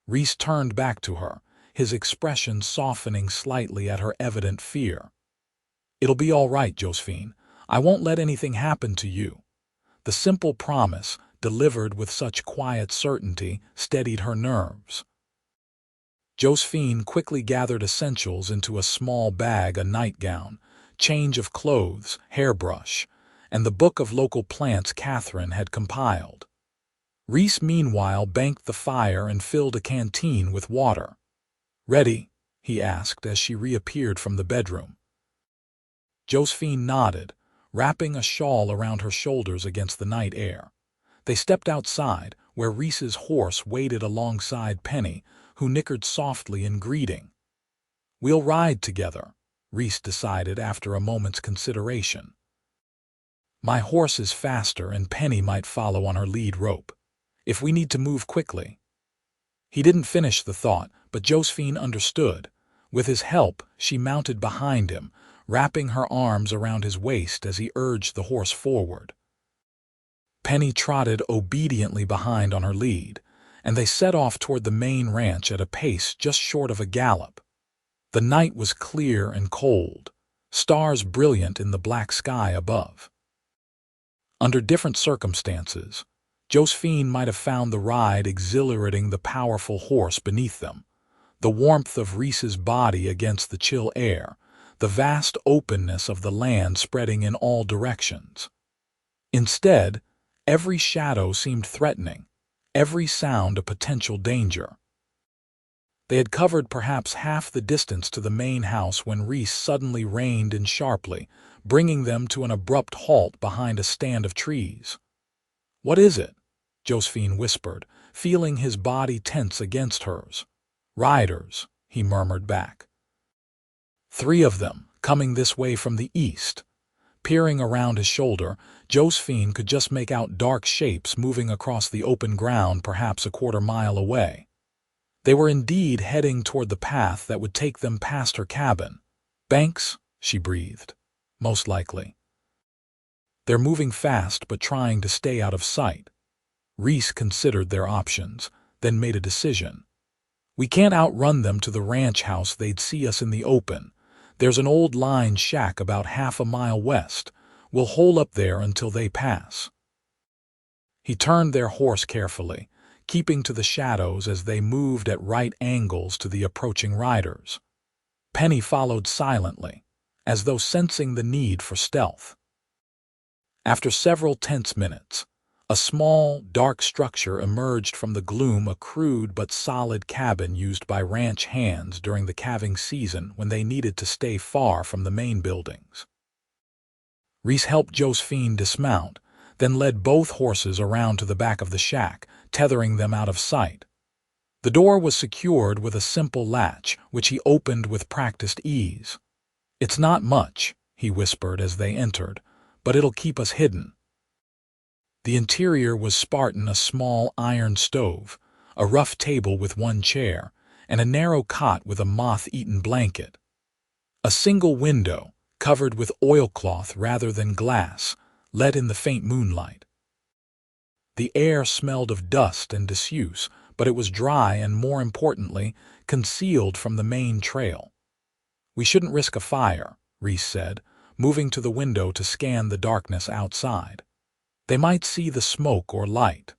Reese turned back to her, his expression softening slightly at her evident fear. "It'll be all right, Josephine. I won't let anything happen to you." The simple promise, delivered with such quiet certainty, steadied her nerves. Josephine quickly gathered essentials into a small bag: a nightgown, change of clothes, hairbrush, and the book of local plants Catherine had compiled. Reese meanwhile banked the fire and filled a canteen with water. "Ready?" he asked as she reappeared from the bedroom. Josephine nodded, wrapping a shawl around her shoulders against the night air. They stepped outside, where Reese's horse waited alongside Penny, who nickered softly in greeting. "We'll ride together," Reese decided after a moment's consideration. "My horse is faster and Penny might follow on her lead rope, if we need to move quickly." He didn't finish the thought, but Josephine understood. With his help, she mounted behind him, wrapping her arms around his waist as he urged the horse forward. Penny trotted obediently behind on her lead, and they set off toward the main ranch at a pace just short of a gallop. The night was clear and cold, stars brilliant in the black sky above. Under different circumstances, Josephine might have found the ride exhilarating, the powerful horse beneath them, the warmth of Reese's body against the chill air, the vast openness of the land spreading in all directions. Instead, every shadow seemed threatening, every sound a potential danger. They had covered perhaps half the distance to the main house when Reese suddenly reined in sharply, bringing them to an abrupt halt behind a stand of trees. "What is it?" Josephine whispered, feeling his body tense against hers. "Riders," he murmured back. "3 of them, coming this way from the east." Peering around his shoulder, Josephine could just make out dark shapes moving across the open ground perhaps a quarter-mile away. They were indeed heading toward the path that would take them past her cabin. "Banks?" she breathed. "Most likely." "They're moving fast but trying to stay out of sight." Reese considered their options, then made a decision. "We can't outrun them to the ranch house. They'd see us in the open. There's an old line shack about half a mile west. We'll hole up there until they pass." He turned their horse carefully, keeping to the shadows as they moved at right angles to the approaching riders. Penny followed silently, as though sensing the need for stealth. After several tense minutes, a small, dark structure emerged from the gloom, a crude but solid cabin used by ranch hands during the calving season when they needed to stay far from the main buildings. Reese helped Josephine dismount, then led both horses around to the back of the shack, tethering them out of sight. The door was secured with a simple latch, which he opened with practiced ease. "It's not much," he whispered as they entered, "but it'll keep us hidden." The interior was Spartan: a small iron stove, a rough table with one chair, and a narrow cot with a moth-eaten blanket. A single window, covered with oilcloth rather than glass, let in the faint moonlight. The air smelled of dust and disuse, but it was dry and, more importantly, concealed from the main trail. "We shouldn't risk a fire," Reese said, moving to the window to scan the darkness outside. "They might see the smoke or light."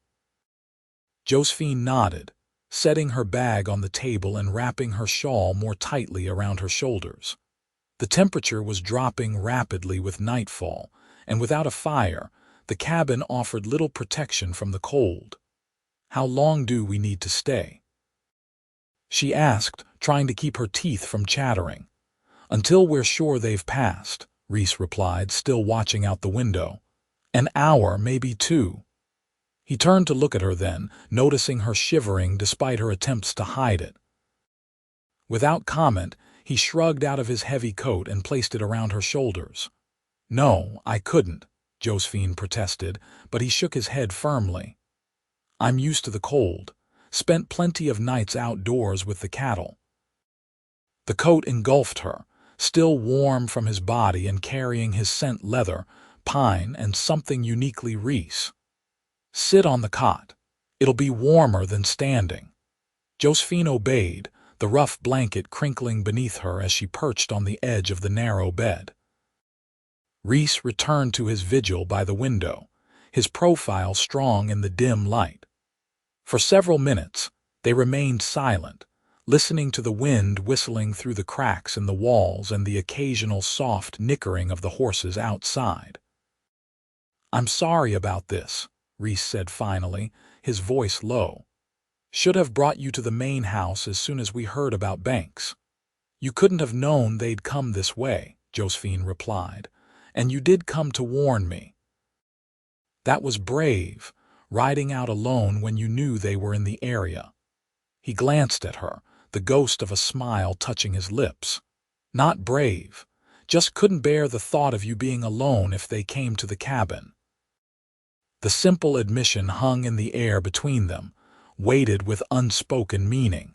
Josephine nodded, setting her bag on the table and wrapping her shawl more tightly around her shoulders. The temperature was dropping rapidly with nightfall, and without a fire, the cabin offered little protection from the cold. "How long do we need to stay?" she asked, trying to keep her teeth from chattering. "Until we're sure they've passed," Reese replied, still watching out the window. "An hour, maybe 2. He turned to look at her then, noticing her shivering despite her attempts to hide it. Without comment, he shrugged out of his heavy coat and placed it around her shoulders. "No, I couldn't," Josephine protested, but he shook his head firmly. "I'm used to the cold. Spent plenty of nights outdoors with the cattle." The coat engulfed her, still warm from his body and carrying his scent: leather, pine, and something uniquely Reese. "Sit on the cot. It'll be warmer than standing." Josephine obeyed, the rough blanket crinkling beneath her as she perched on the edge of the narrow bed. Reese returned to his vigil by the window, his profile strong in the dim light. For several minutes, they remained silent, listening to the wind whistling through the cracks in the walls and the occasional soft nickering of the horses outside. "I'm sorry about this," Reese said finally, his voice low. "Should have brought you to the main house as soon as we heard about Banks." "You couldn't have known they'd come this way," Josephine replied, "and you did come to warn me." "That was brave, riding out alone when you knew they were in the area." He glanced at her, the ghost of a smile touching his lips. "Not brave, just couldn't bear the thought of you being alone if they came to the cabin." The simple admission hung in the air between them, weighted with unspoken meaning.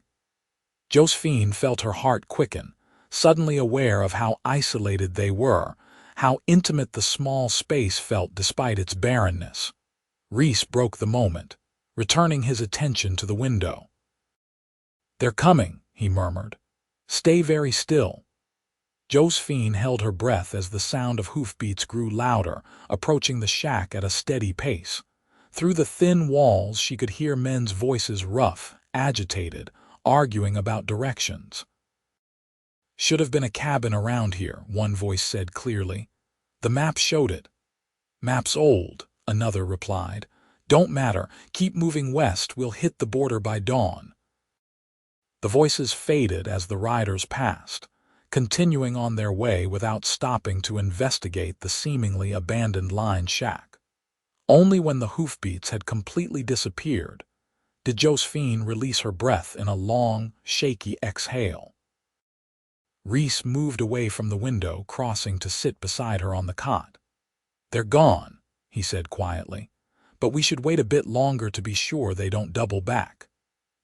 Josephine felt her heart quicken, suddenly aware of how isolated they were, how intimate the small space felt despite its barrenness. Reese broke the moment, returning his attention to the window. "They're coming," he murmured. "Stay very still." Josephine held her breath as the sound of hoofbeats grew louder, approaching the shack at a steady pace. Through the thin walls she could hear men's voices, rough, agitated, arguing about directions. "Should have been a cabin around here," one voice said clearly. "The map showed it." "Map's old," another replied. "Don't matter. Keep moving west. We'll hit the border by dawn." The voices faded as the riders passed, continuing on their way without stopping to investigate the seemingly abandoned line shack. Only when the hoofbeats had completely disappeared did Josephine release her breath in a long, shaky exhale. Reese moved away from the window, crossing to sit beside her on the cot. "They're gone," he said quietly, "but we should wait a bit longer to be sure they don't double back."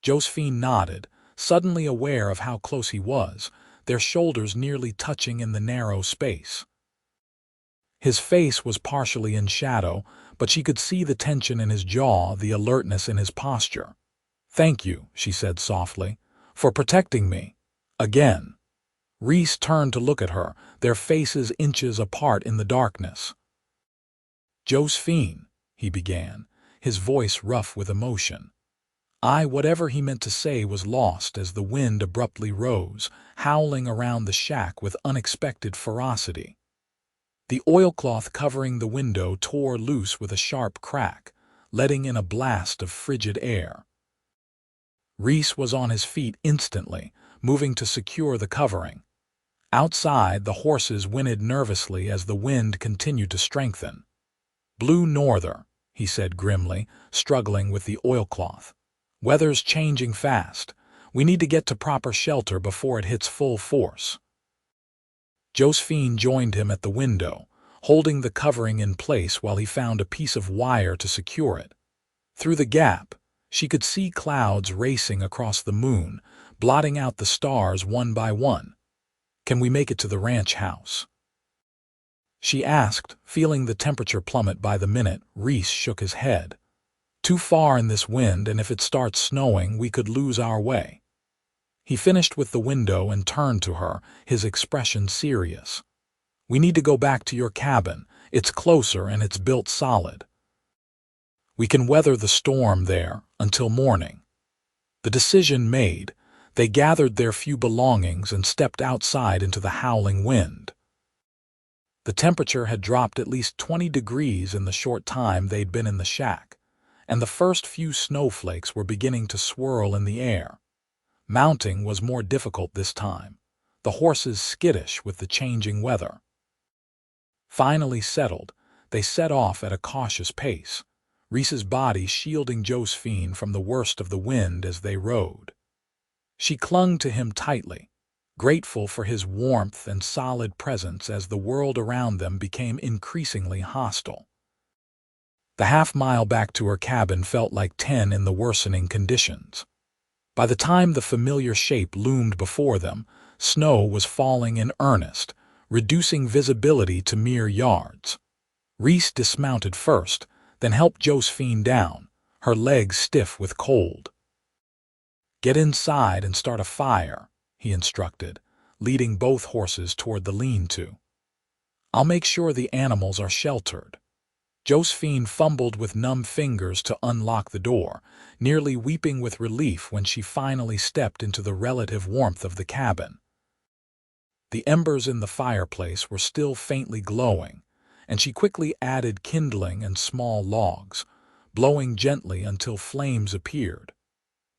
Josephine nodded, suddenly aware of how close he was, their shoulders nearly touching in the narrow space. His face was partially in shadow, but she could see the tension in his jaw, the alertness in his posture. "Thank you," she said softly, "for protecting me. Again." Reese turned to look at her, their faces inches apart in the darkness. "Josephine," he began, his voice rough with emotion. Whatever he meant to say was lost as the wind abruptly rose, howling around the shack with unexpected ferocity. The oilcloth covering the window tore loose with a sharp crack, letting in a blast of frigid air. Reese was on his feet instantly, moving to secure the covering. Outside, the horses whinnied nervously as the wind continued to strengthen. "Blue norther," he said grimly, struggling with the oilcloth. "Weather's changing fast. We need to get to proper shelter before it hits full force." Josephine joined him at the window, holding the covering in place while he found a piece of wire to secure it. Through the gap, she could see clouds racing across the moon, blotting out the stars one by one. "Can we make it to the ranch house?" she asked, feeling the temperature plummet by the minute. Reese shook his head. "Too far in this wind, and if it starts snowing, we could lose our way." He finished with the window and turned to her, his expression serious. "We need to go back to your cabin. It's closer and it's built solid. We can weather the storm there until morning." The decision made, they gathered their few belongings and stepped outside into the howling wind. The temperature had dropped at least 20 degrees in the short time they'd been in the shack, and the first few snowflakes were beginning to swirl in the air. Mounting was more difficult this time, the horses skittish with the changing weather. Finally settled, they set off at a cautious pace, Reese's body shielding Josephine from the worst of the wind as they rode. She clung to him tightly, grateful for his warmth and solid presence as the world around them became increasingly hostile. The half-mile back to her cabin felt like 10 in the worsening conditions. By the time the familiar shape loomed before them, snow was falling in earnest, reducing visibility to mere yards. Reese dismounted first, then helped Josephine down, her legs stiff with cold. "Get inside and start a fire," he instructed, leading both horses toward the lean-to. "I'll make sure the animals are sheltered." Josephine fumbled with numb fingers to unlock the door, nearly weeping with relief when she finally stepped into the relative warmth of the cabin. The embers in the fireplace were still faintly glowing, and she quickly added kindling and small logs, blowing gently until flames appeared.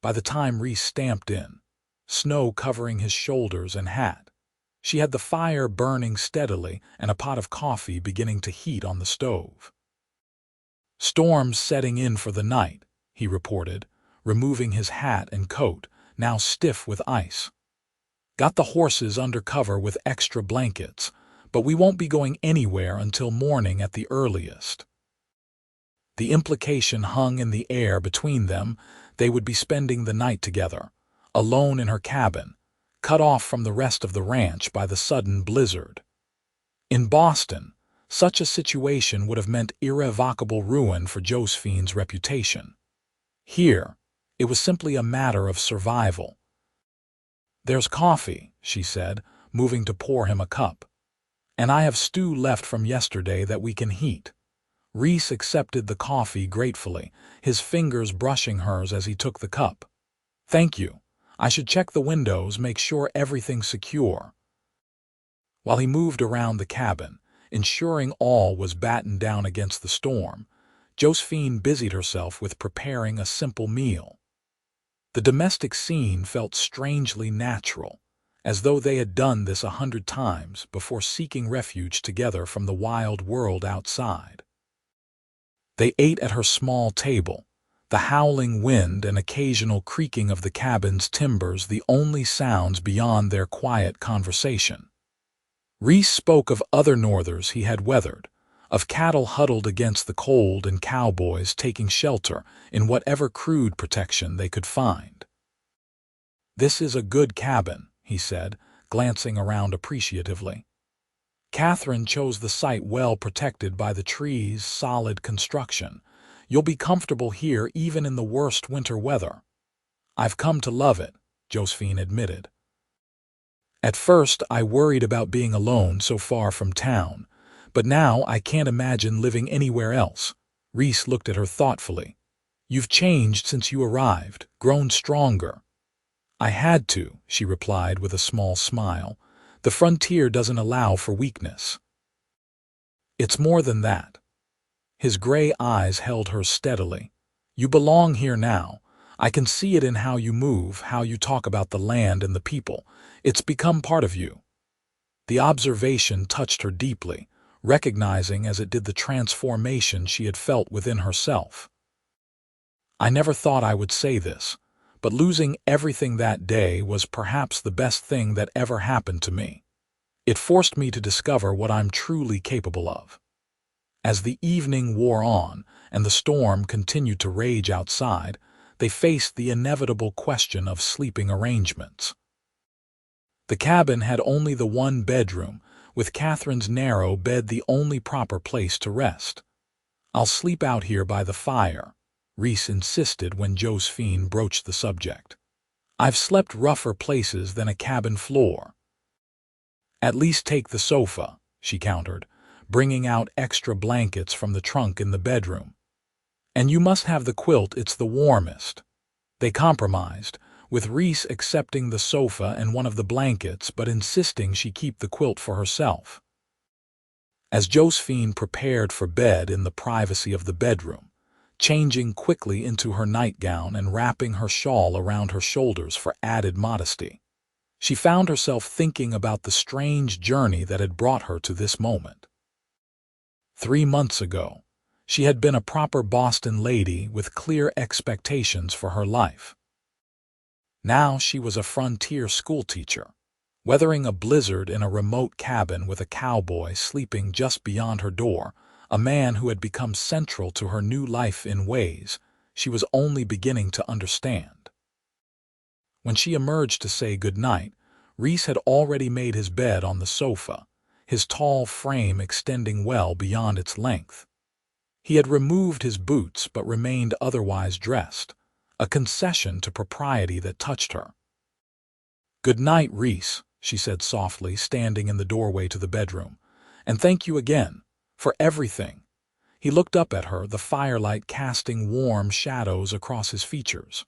By the time Reese stamped in, snow covering his shoulders and hat, she had the fire burning steadily and a pot of coffee beginning to heat on the stove. "Storm's setting in for the night," he reported, removing his hat and coat, now stiff with ice. "Got the horses under cover with extra blankets, but we won't be going anywhere until morning at the earliest." The implication hung in the air between them. They would be spending the night together, alone in her cabin, cut off from the rest of the ranch by the sudden blizzard. In Boston, such a situation would have meant irrevocable ruin for Josephine's reputation. Here, it was simply a matter of survival. "There's coffee," she said, moving to pour him a cup. "And I have stew left from yesterday that we can heat." Reese accepted the coffee gratefully, his fingers brushing hers as he took the cup. "Thank you. I should check the windows, make sure everything's secure." While he moved around the cabin, ensuring all was battened down against the storm, Josephine busied herself with preparing a simple meal. The domestic scene felt strangely natural, as though they had done this 100 times before seeking refuge together from the wild world outside. They ate at her small table, the howling wind and occasional creaking of the cabin's timbers the only sounds beyond their quiet conversation. Reese spoke of other northers he had weathered, of cattle huddled against the cold and cowboys taking shelter in whatever crude protection they could find. "This is a good cabin," he said, glancing around appreciatively. "Catherine chose the site well protected by the trees' solid construction. You'll be comfortable here even in the worst winter weather." "I've come to love it," Josephine admitted. "At first I worried about being alone so far from town, but now I can't imagine living anywhere else." Reese looked at her thoughtfully. "You've changed since you arrived, grown stronger." "I had to," she replied with a small smile. "The frontier doesn't allow for weakness." "It's more than that." His gray eyes held hers steadily. "You belong here now. I can see it in how you move, how you talk about the land and the people. It's become part of you." The observation touched her deeply, recognizing as it did the transformation she had felt within herself. "I never thought I would say this, but losing everything that day was perhaps the best thing that ever happened to me. It forced me to discover what I'm truly capable of." As the evening wore on and the storm continued to rage outside, they faced the inevitable question of sleeping arrangements. The cabin had only the one bedroom, with Catherine's narrow bed the only proper place to rest. "I'll sleep out here by the fire," Reese insisted when Josephine broached the subject. "I've slept rougher places than a cabin floor." "At least take the sofa," she countered, bringing out extra blankets from the trunk in the bedroom. "And you must have the quilt, it's the warmest." They compromised, with Reese accepting the sofa and one of the blankets but insisting she keep the quilt for herself. As Josephine prepared for bed in the privacy of the bedroom, changing quickly into her nightgown and wrapping her shawl around her shoulders for added modesty, she found herself thinking about the strange journey that had brought her to this moment. 3 months ago, she had been a proper Boston lady with clear expectations for her life. Now she was a frontier schoolteacher, weathering a blizzard in a remote cabin with a cowboy sleeping just beyond her door, a man who had become central to her new life in ways she was only beginning to understand. When she emerged to say goodnight, Reese had already made his bed on the sofa, his tall frame extending well beyond its length. He had removed his boots but remained otherwise dressed, a concession to propriety that touched her. "Good night, Reese," she said softly, standing in the doorway to the bedroom. "And thank you again, for everything." He looked up at her, the firelight casting warm shadows across his features.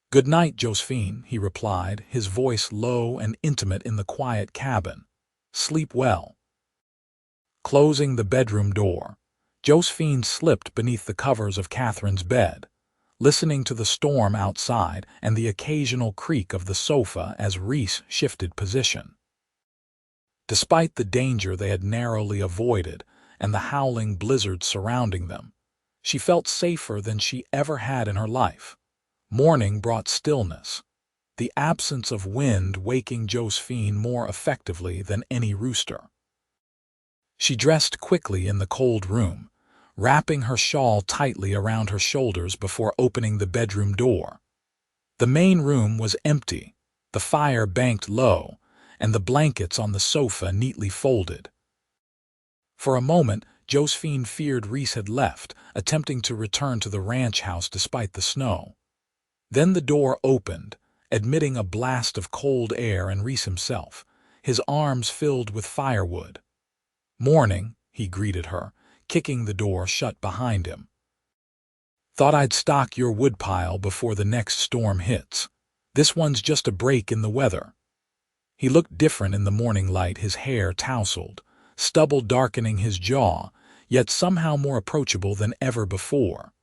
"Good night, Josephine," he replied, his voice low and intimate in the quiet cabin. "Sleep well." Closing the bedroom door, Josephine slipped beneath the covers of Catherine's bed, listening to the storm outside and the occasional creak of the sofa as Reese shifted position. Despite the danger they had narrowly avoided and the howling blizzard surrounding them, she felt safer than she ever had in her life. Morning brought stillness, the absence of wind waking Josephine more effectively than any rooster. She dressed quickly in the cold room, wrapping her shawl tightly around her shoulders before opening the bedroom door. The main room was empty, the fire banked low, and the blankets on the sofa neatly folded. For a moment, Josephine feared Reese had left, attempting to return to the ranch house despite the snow. Then the door opened, admitting a blast of cold air and Reese himself, his arms filled with firewood. "Morning," he greeted her, kicking the door shut behind him. "Thought I'd stock your woodpile before the next storm hits. This one's just a break in the weather." He looked different in the morning light, his hair tousled, stubble darkening his jaw, yet somehow more approachable than ever before.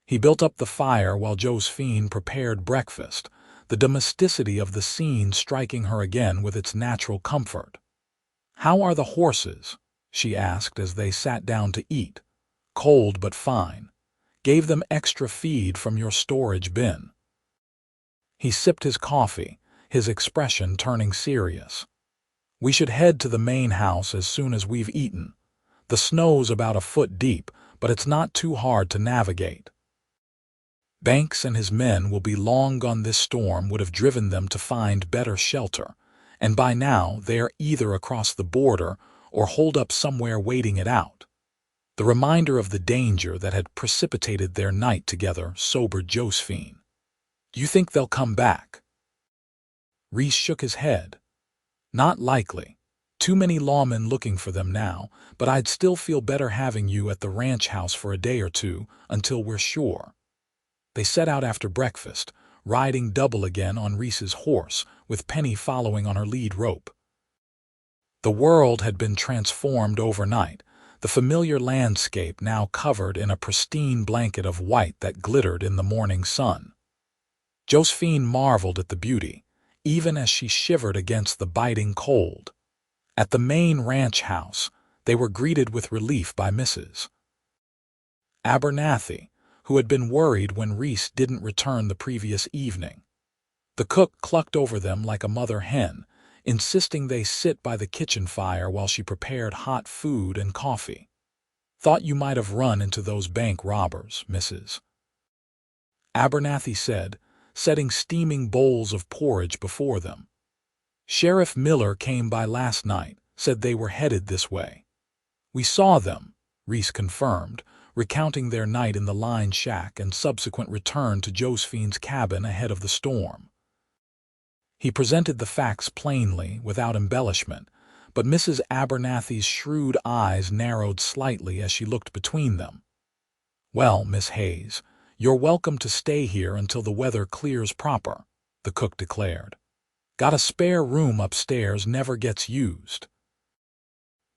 He built up the fire while Josephine prepared breakfast, the domesticity of the scene striking her again with its natural comfort. "How are the horses?" she asked as they sat down to eat. "Cold but fine. Gave them extra feed from your storage bin." He sipped his coffee, his expression turning serious. "We should head to the main house as soon as we've eaten. The snow's about a foot deep, but it's not too hard to navigate. Banks and his men will be long gone. This storm would have driven them to find better shelter, and by now they are either across the border or holed up somewhere waiting it out." The reminder of the danger that had precipitated their night together sobered Josephine. "Do you think they'll come back?" Reese shook his head. "Not likely. Too many lawmen looking for them now, but I'd still feel better having you at the ranch house for a day or two until we're sure." They set out after breakfast, riding double again on Reese's horse, with Penny following on her lead rope. The world had been transformed overnight, the familiar landscape now covered in a pristine blanket of white that glittered in the morning sun. Josephine marveled at the beauty, even as she shivered against the biting cold. At the main ranch house, they were greeted with relief by Mrs. Abernathy, who had been worried when Reese didn't return the previous evening. The cook clucked over them like a mother hen, insisting they sit by the kitchen fire while she prepared hot food and coffee. "Thought you might have run into those bank robbers," Mrs. Abernathy said, setting steaming bowls of porridge before them. "Sheriff Miller came by last night, said they were headed this way." "We saw them," Reese confirmed, recounting their night in the line shack and subsequent return to Josephine's cabin ahead of the storm. He presented the facts plainly, without embellishment, but Mrs. Abernathy's shrewd eyes narrowed slightly as she looked between them. "Well, Miss Hayes, you're welcome to stay here until the weather clears proper," the cook declared. "Got a spare room upstairs, never gets used.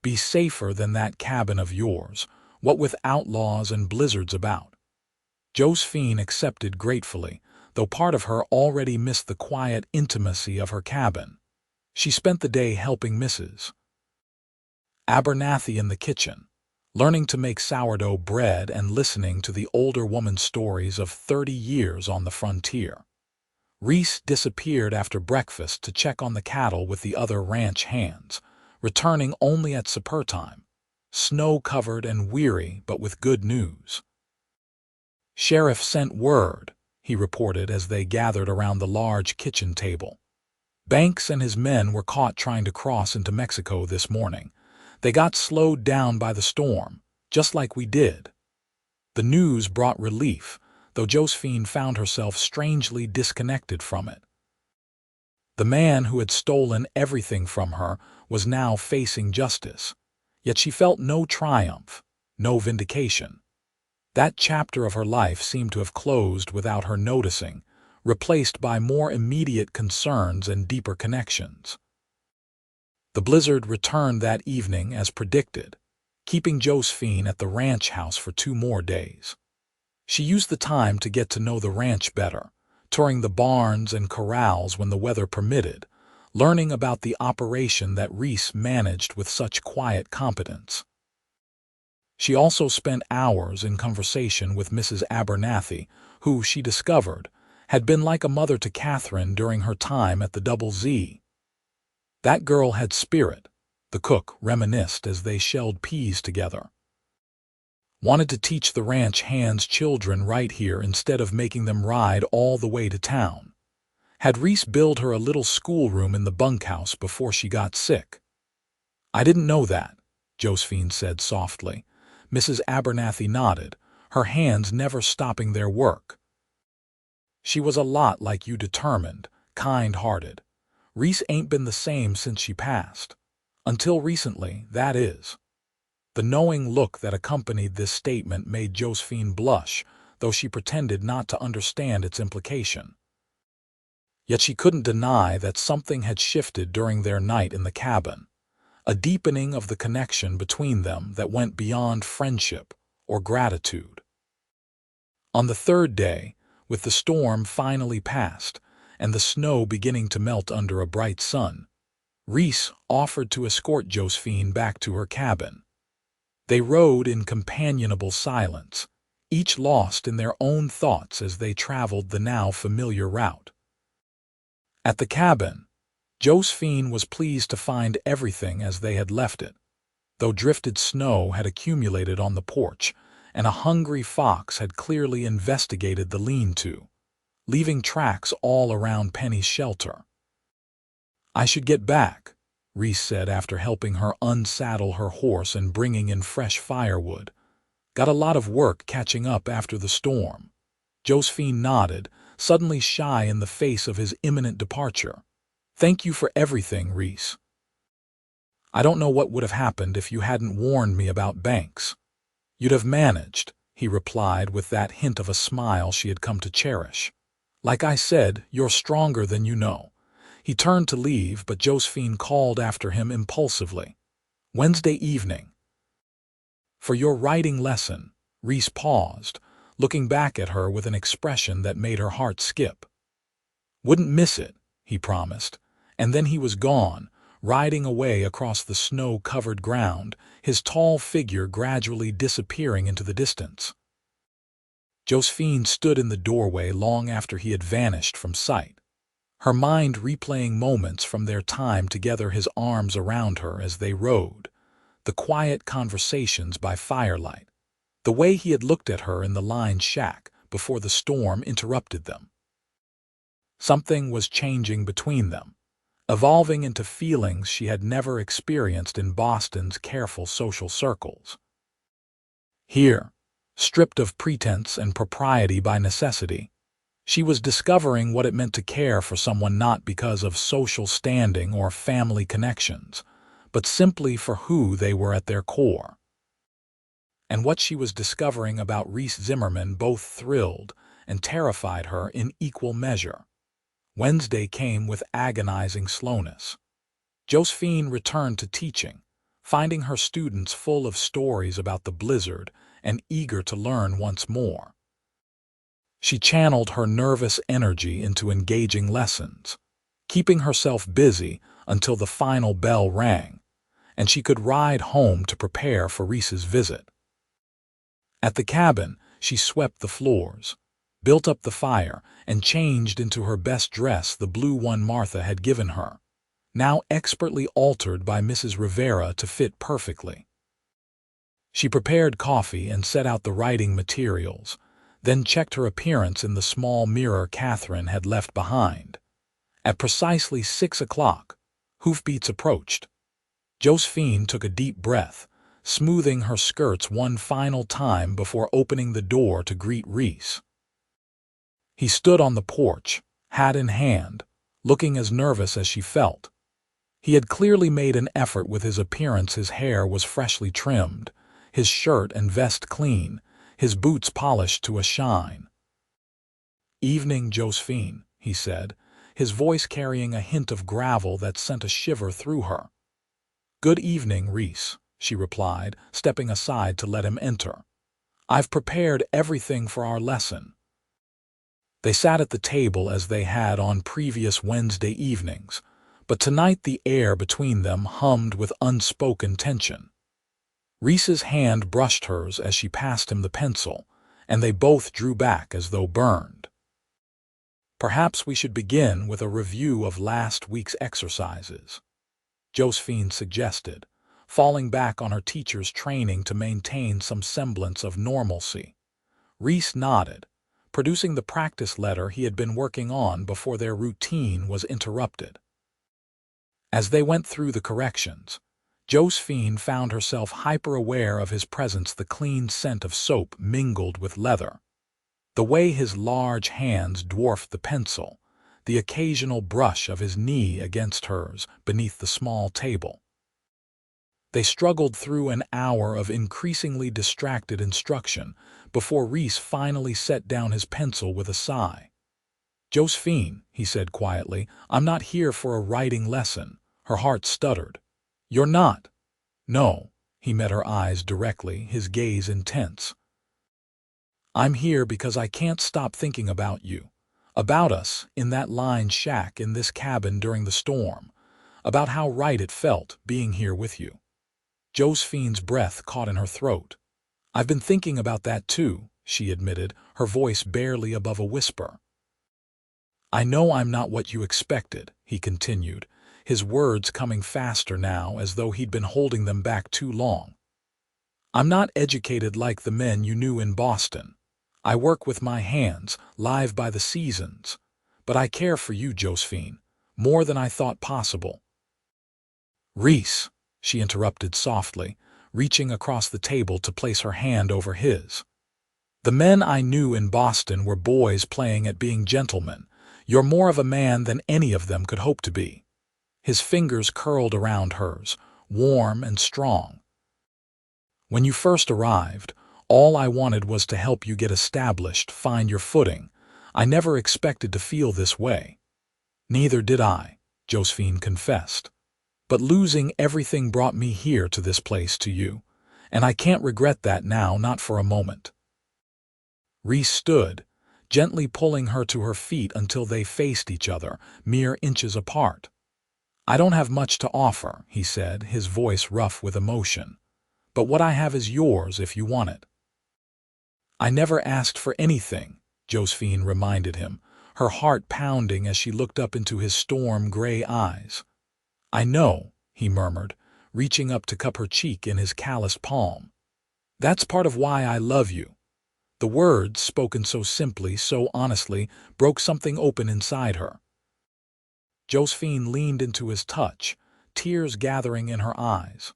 Be safer than that cabin of yours, what with outlaws and blizzards about." Josephine accepted gratefully, though part of her already missed the quiet intimacy of her cabin. She spent the day helping Mrs. Abernathy in the kitchen, learning to make sourdough bread and listening to the older woman's stories of 30 years on the frontier. Reese disappeared after breakfast to check on the cattle with the other ranch hands, returning only at supper time, snow-covered and weary but with good news. "Sheriff sent word," he reported as they gathered around the large kitchen table. "Banks and his men were caught trying to cross into Mexico this morning. They got slowed down by the storm, just like we did." The news brought relief, though Josephine found herself strangely disconnected from it. The man who had stolen everything from her was now facing justice, yet she felt no triumph, no vindication. That chapter of her life seemed to have closed without her noticing, replaced by more immediate concerns and deeper connections. The blizzard returned that evening as predicted, keeping Josephine at the ranch house for 2 more days. She used the time to get to know the ranch better, touring the barns and corrals when the weather permitted, learning about the operation that Reese managed with such quiet competence. She also spent hours in conversation with Mrs. Abernathy, who, she discovered, had been like a mother to Catherine during her time at the Double Z. "That girl had spirit," the cook reminisced as they shelled peas together. "Wanted to teach the ranch hands children right here instead of making them ride all the way to town. Had Reese build her a little schoolroom in the bunkhouse before she got sick." "I didn't know that," Josephine said softly. Mrs. Abernathy nodded, her hands never stopping their work. "She was a lot like you, determined, kind-hearted. Reese ain't been the same since she passed. Until recently, that is." The knowing look that accompanied this statement made Josephine blush, though she pretended not to understand its implication. Yet she couldn't deny that something had shifted during their night in the cabin, a deepening of the connection between them that went beyond friendship or gratitude. On the third day, with the storm finally past and the snow beginning to melt under a bright sun, Reese offered to escort Josephine back to her cabin. They rode in companionable silence, each lost in their own thoughts as they traveled the now familiar route. At the cabin, Josephine was pleased to find everything as they had left it, though drifted snow had accumulated on the porch, and a hungry fox had clearly investigated the lean-to, leaving tracks all around Penny's shelter. "I should get back," Reese said after helping her unsaddle her horse and bringing in fresh firewood. "Got a lot of work catching up after the storm." Josephine nodded, suddenly shy in the face of his imminent departure. "Thank you for everything, Reese. I don't know what would have happened if you hadn't warned me about Banks." "You'd have managed," he replied with that hint of a smile she had come to cherish. "Like I said, you're stronger than you know." He turned to leave, but Josephine called after him impulsively. "Wednesday evening." "For your writing lesson." Reese paused, looking back at her with an expression that made her heart skip. "Wouldn't miss it," he promised, and then he was gone, riding away across the snow-covered ground, his tall figure gradually disappearing into the distance. Josephine stood in the doorway long after he had vanished from sight, her mind replaying moments from their time together, his arms around her as they rode, the quiet conversations by firelight, the way he had looked at her in the line shack before the storm interrupted them. Something was changing between them, evolving into feelings she had never experienced in Boston's careful social circles. Here, stripped of pretense and propriety by necessity, she was discovering what it meant to care for someone not because of social standing or family connections, but simply for who they were at their core. And what she was discovering about Reese Zimmerman both thrilled and terrified her in equal measure. Wednesday came with agonizing slowness. Josephine returned to teaching, finding her students full of stories about the blizzard and eager to learn once more. She channeled her nervous energy into engaging lessons, keeping herself busy until the final bell rang, and she could ride home to prepare for Reese's visit. At the cabin, she swept the floors, built up the fire, and changed into her best dress, the blue one Martha had given her, now expertly altered by Mrs. Rivera to fit perfectly. She prepared coffee and set out the writing materials, then checked her appearance in the small mirror Catherine had left behind. At precisely 6 o'clock, hoofbeats approached. Josephine took a deep breath, smoothing her skirts one final time before opening the door to greet Reese. He stood on the porch, hat in hand, looking as nervous as she felt. He had clearly made an effort with his appearance. His hair was freshly trimmed, his shirt and vest clean, his boots polished to a shine. "Evening, Josephine," he said, his voice carrying a hint of gravel that sent a shiver through her. "Good evening, Reese," she replied, stepping aside to let him enter. "I've prepared everything for our lesson." They sat at the table as they had on previous Wednesday evenings, but tonight the air between them hummed with unspoken tension. Reese's hand brushed hers as she passed him the pencil, and they both drew back as though burned. "Perhaps we should begin with a review of last week's exercises," Josephine suggested, falling back on her teacher's training to maintain some semblance of normalcy. Reese nodded, producing the practice letter he had been working on before their routine was interrupted. As they went through the corrections, Josephine found herself hyper-aware of his presence, the clean scent of soap mingled with leather, the way his large hands dwarfed the pencil, the occasional brush of his knee against hers beneath the small table. They struggled through an hour of increasingly distracted instruction before Reese finally set down his pencil with a sigh. "Josephine," he said quietly, "I'm not here for a writing lesson." Her heart stuttered. "You're not?" "No." He met her eyes directly, his gaze intense. "I'm here because I can't stop thinking about you. About us, in that lined shack in this cabin during the storm. About how right it felt, being here with you." Josephine's breath caught in her throat. "I've been thinking about that too," she admitted, her voice barely above a whisper. "I know I'm not what you expected," he continued, his words coming faster now as though he'd been holding them back too long. "I'm not educated like the men you knew in Boston. I work with my hands, live by the seasons. But I care for you, Josephine, more than I thought possible." "Reese," she interrupted softly, reaching across the table to place her hand over his. "The men I knew in Boston were boys playing at being gentlemen. You're more of a man than any of them could hope to be." His fingers curled around hers, warm and strong. "When you first arrived, all I wanted was to help you get established, find your footing. I never expected to feel this way." "Neither did I," Josephine confessed. "But losing everything brought me here to this place, to you. And I can't regret that now, not for a moment." Reese stood, gently pulling her to her feet until they faced each other, mere inches apart. "I don't have much to offer," he said, his voice rough with emotion. "But what I have is yours if you want it." "I never asked for anything," Josephine reminded him, her heart pounding as she looked up into his storm-gray eyes. "I know," he murmured, reaching up to cup her cheek in his calloused palm. "That's part of why I love you." The words, spoken so simply, so honestly, broke something open inside her. Josephine leaned into his touch, tears gathering in her eyes.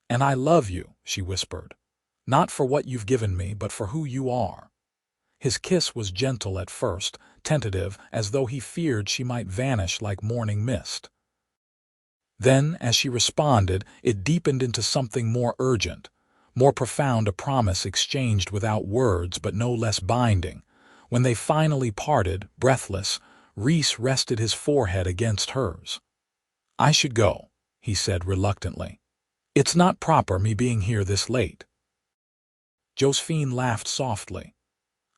"And I love you," she whispered. "Not for what you've given me, but for who you are." His kiss was gentle at first, tentative, as though he feared she might vanish like morning mist. Then, as she responded, it deepened into something more urgent, more profound, a promise exchanged without words but no less binding. When they finally parted, breathless, Reese rested his forehead against hers. "I should go," he said reluctantly. "It's not proper me being here this late." Josephine laughed softly.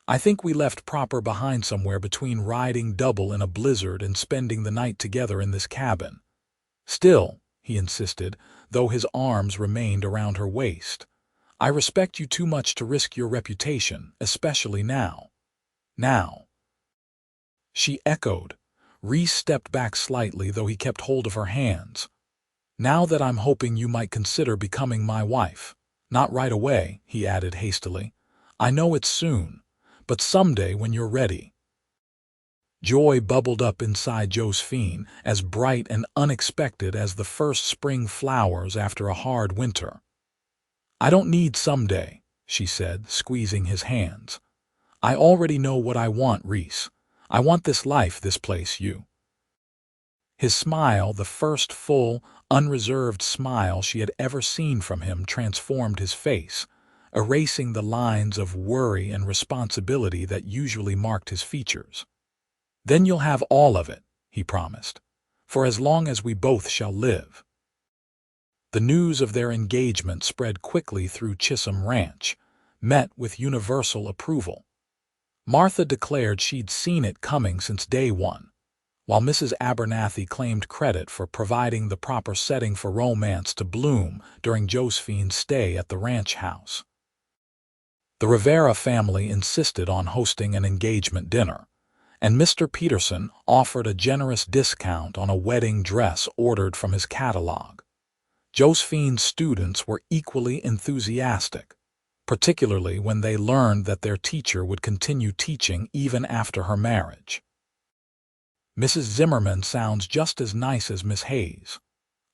"I think we left proper behind somewhere between riding double in a blizzard and spending the night together in this cabin." "Still," he insisted, though his arms remained around her waist, "I respect you too much to risk your reputation, especially now." "Now?" she echoed. Reese stepped back slightly, though he kept hold of her hands. "Now that I'm hoping you might consider becoming my wife. Not right away," he added hastily. "I know it's soon, but someday when you're ready." Joy bubbled up inside Josephine, as bright and unexpected as the first spring flowers after a hard winter. "I don't need someday," she said, squeezing his hands. "I already know what I want, Reese. I want this life, this place, you." His smile, the first full, unreserved smile she had ever seen from him, transformed his face, erasing the lines of worry and responsibility that usually marked his features. "Then you'll have all of it," he promised, "for as long as we both shall live." The news of their engagement spread quickly through Chisum Ranch, met with universal approval. Martha declared she'd seen it coming since day one, while Mrs. Abernathy claimed credit for providing the proper setting for romance to bloom during Josephine's stay at the ranch house. The Rivera family insisted on hosting an engagement dinner, and Mr. Peterson offered a generous discount on a wedding dress ordered from his catalog. Josephine's students were equally enthusiastic, particularly when they learned that their teacher would continue teaching even after her marriage. "Mrs. Zimmerman sounds just as nice as Miss Hayes,"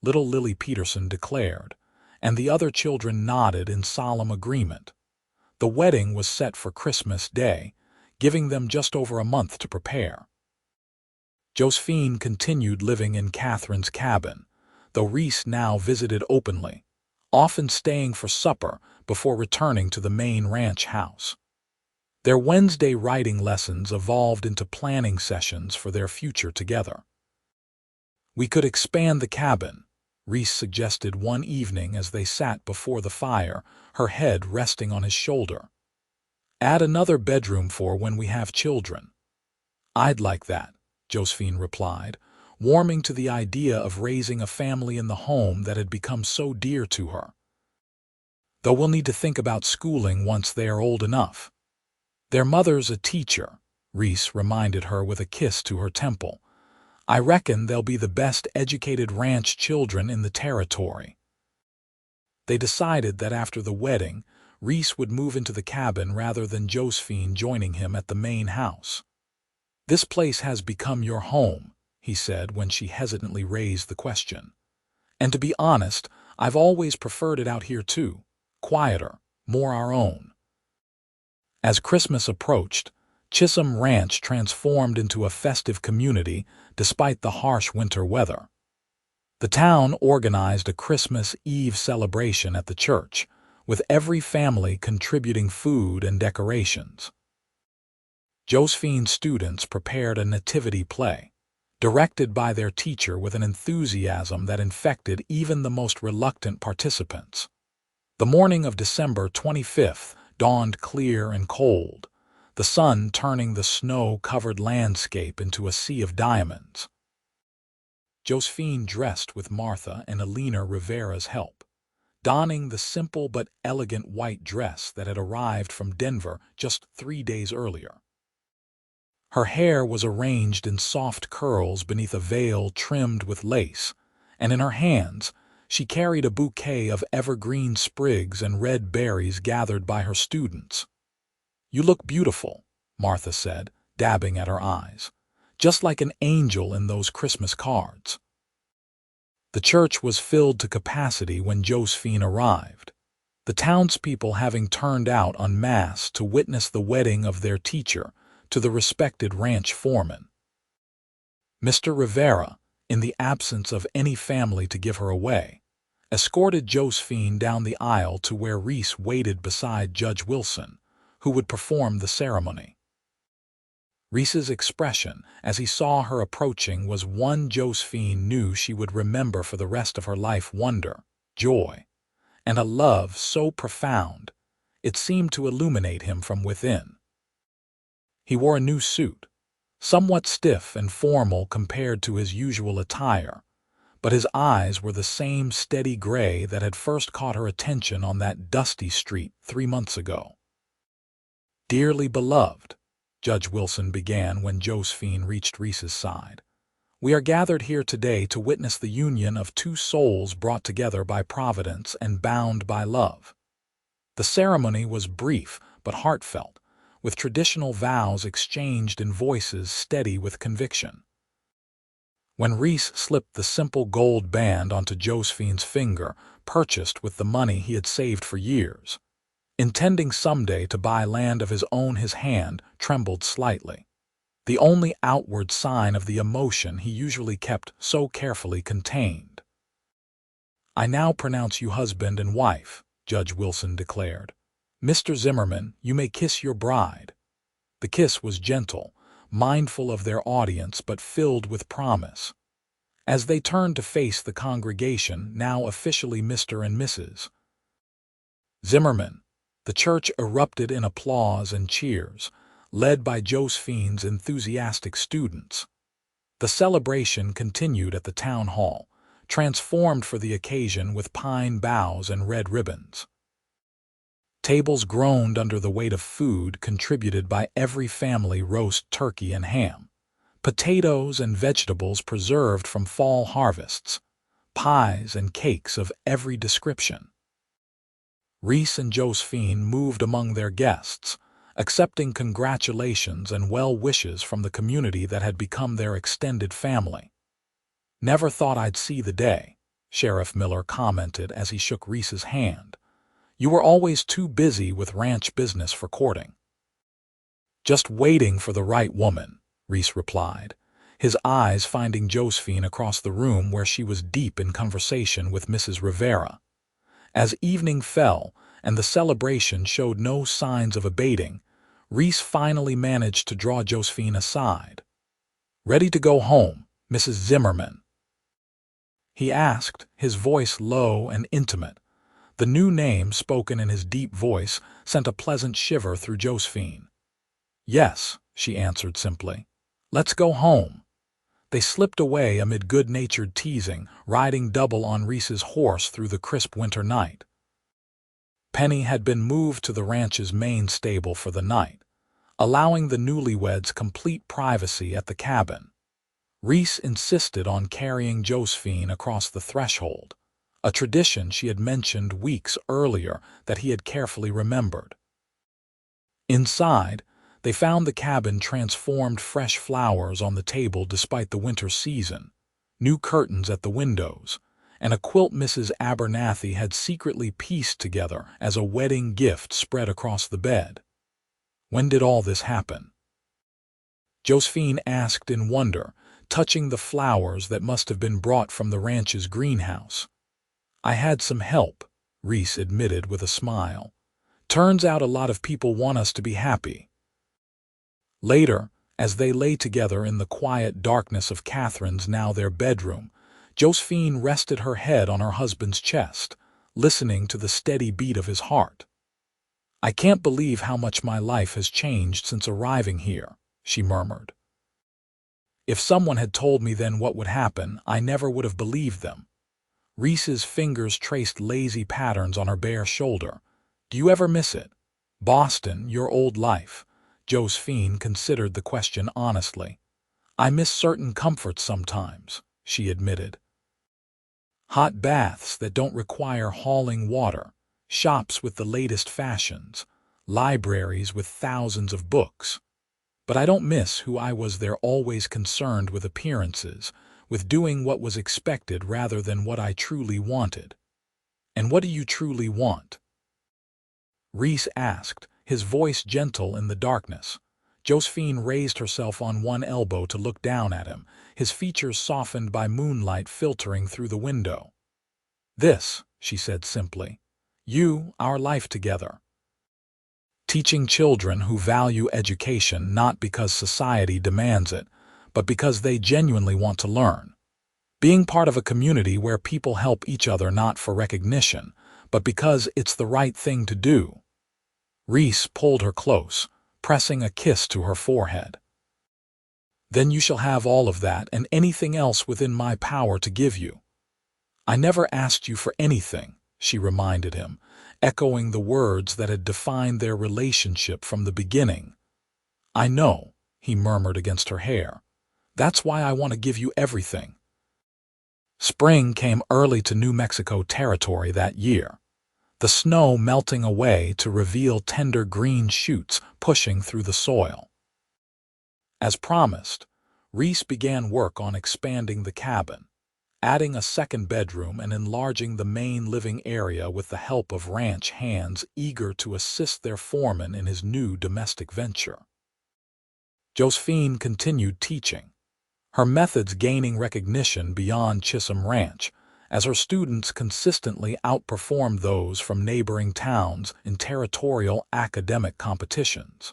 little Lily Peterson declared, and the other children nodded in solemn agreement. The wedding was set for Christmas Day, giving them just over a month to prepare. Josephine continued living in Catherine's cabin, though Reese now visited openly, often staying for supper before returning to the main ranch house. Their Wednesday writing lessons evolved into planning sessions for their future together. "We could expand the cabin," Reese suggested one evening as they sat before the fire, her head resting on his shoulder. "Add another bedroom for when we have children." "I'd like that," Josephine replied, warming to the idea of raising a family in the home that had become so dear to her. "Though we'll need to think about schooling once they are old enough." "Their mother's a teacher," Reese reminded her with a kiss to her temple. "I reckon they'll be the best educated ranch children in the territory." They decided that after the wedding, Reese would move into the cabin rather than Josephine joining him at the main house. "This place has become your home," he said when she hesitantly raised the question. "And to be honest, I've always preferred it out here too. Quieter, more our own." As Christmas approached, Chisum Ranch transformed into a festive community despite the harsh winter weather. The town organized a Christmas Eve celebration at the church, with every family contributing food and decorations. Josephine's students prepared a nativity play, directed by their teacher with an enthusiasm that infected even the most reluctant participants. The morning of December 25th dawned clear and cold, the sun turning the snow-covered landscape into a sea of diamonds. Josephine dressed with Martha and Alina Rivera's help, donning the simple but elegant white dress that had arrived from Denver just 3 days earlier. Her hair was arranged in soft curls beneath a veil trimmed with lace, and in her hands she carried a bouquet of evergreen sprigs and red berries gathered by her students. "You look beautiful," Martha said, dabbing at her eyes, "just like an angel in those Christmas cards." The church was filled to capacity when Josephine arrived, the townspeople having turned out en masse to witness the wedding of their teacher to the respected ranch foreman. Mr. Rivera, in the absence of any family to give her away, escorted Josephine down the aisle to where Reese waited beside Judge Wilson, who would perform the ceremony. Reese's expression as he saw her approaching was one Josephine knew she would remember for the rest of her life: wonder, joy, and a love so profound it seemed to illuminate him from within. He wore a new suit, somewhat stiff and formal compared to his usual attire, but his eyes were the same steady gray that had first caught her attention on that dusty street 3 months ago. "Dearly beloved," Judge Wilson began when Josephine reached Reese's side, "we are gathered here today to witness the union of 2 souls brought together by Providence and bound by love." The ceremony was brief but heartfelt, with traditional vows exchanged in voices steady with conviction. When Reese slipped the simple gold band onto Josephine's finger, purchased with the money he had saved for years, intending someday to buy land of his own, his hand trembled slightly, the only outward sign of the emotion he usually kept so carefully contained. "I now pronounce you husband and wife," Judge Wilson declared. "Mr. Zimmerman, you may kiss your bride." The kiss was gentle, mindful of their audience but filled with promise. As they turned to face the congregation, now officially Mr. and Mrs. Zimmerman, the church erupted in applause and cheers, led by Josephine's enthusiastic students. The celebration continued at the town hall, transformed for the occasion with pine boughs and red ribbons. Tables groaned under the weight of food contributed by every family: roast turkey and ham, potatoes and vegetables preserved from fall harvests, pies and cakes of every description. Reese and Josephine moved among their guests, accepting congratulations and well wishes from the community that had become their extended family. "Never thought I'd see the day," Sheriff Miller commented as he shook Reese's hand. "You were always too busy with ranch business for courting." "Just waiting for the right woman," Reese replied, his eyes finding Josephine across the room where she was deep in conversation with Mrs. Rivera. As evening fell and the celebration showed no signs of abating, Reese finally managed to draw Josephine aside. "Ready to go home, Mrs. Zimmerman?" he asked, his voice low and intimate. The new name, spoken in his deep voice, sent a pleasant shiver through Josephine. "Yes," she answered simply. "Let's go home." They slipped away amid good-natured teasing, riding double on Reese's horse through the crisp winter night. Penny had been moved to the ranch's main stable for the night, allowing the newlyweds complete privacy at the cabin. Reese insisted on carrying Josephine across the threshold, a tradition she had mentioned weeks earlier that he had carefully remembered. Inside, they found the cabin transformed, fresh flowers on the table despite the winter season, new curtains at the windows, and a quilt Mrs. Abernathy had secretly pieced together as a wedding gift spread across the bed. "When did all this happen?" Josephine asked in wonder, touching the flowers that must have been brought from the ranch's greenhouse. "I had some help," Reese admitted with a smile. "Turns out a lot of people want us to be happy." Later, as they lay together in the quiet darkness of Catherine's now their bedroom, Josephine rested her head on her husband's chest, listening to the steady beat of his heart. "I can't believe how much my life has changed since arriving here," she murmured. "If someone had told me then what would happen, I never would have believed them." Reese's fingers traced lazy patterns on her bare shoulder. "Do you ever miss it? Boston, your old life?" Josephine considered the question honestly. "I miss certain comforts sometimes," she admitted. "Hot baths that don't require hauling water, shops with the latest fashions, libraries with thousands of books. But I don't miss who I was there, always concerned with appearances, with doing what was expected rather than what I truly wanted." "And what do you truly want?" Reese asked, his voice gentle in the darkness. Josephine raised herself on one elbow to look down at him, his features softened by moonlight filtering through the window. "This," she said simply. "You, our life together. Teaching children who value education not because society demands it, but because they genuinely want to learn. Being part of a community where people help each other not for recognition, but because it's the right thing to do." Reese pulled her close, pressing a kiss to her forehead. "Then you shall have all of that and anything else within my power to give you." "I never asked you for anything," she reminded him, echoing the words that had defined their relationship from the beginning. "I know," he murmured against her hair. "That's why I want to give you everything." Spring came early to New Mexico territory that year, the snow melting away to reveal tender green shoots pushing through the soil. As promised, Reese began work on expanding the cabin, adding a second bedroom and enlarging the main living area with the help of ranch hands eager to assist their foreman in his new domestic venture. Josephine continued teaching, her methods gaining recognition beyond Chisum Ranch, as her students consistently outperformed those from neighboring towns in territorial academic competitions.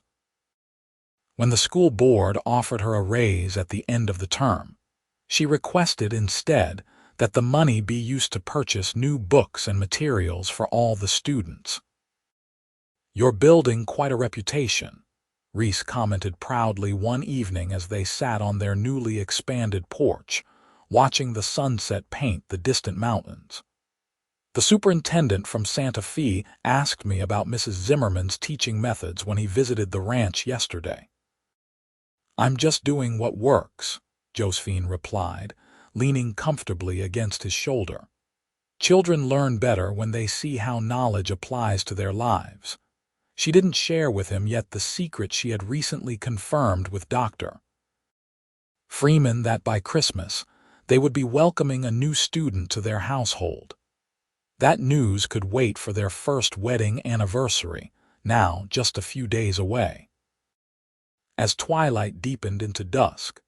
When the school board offered her a raise at the end of the term, she requested instead that the money be used to purchase new books and materials for all the students. "You're building quite a reputation," Reese commented proudly one evening as they sat on their newly expanded porch, watching the sunset paint the distant mountains. "The superintendent from Santa Fe asked me about Mrs. Zimmerman's teaching methods when he visited the ranch yesterday." "I'm just doing what works," Josephine replied, leaning comfortably against his shoulder. "Children learn better when they see how knowledge applies to their lives." She didn't share with him yet the secret she had recently confirmed with Dr. Freeman that by Christmas they would be welcoming a new student to their household. That news could wait for their first wedding anniversary, now just a few days away. As twilight deepened into dusk,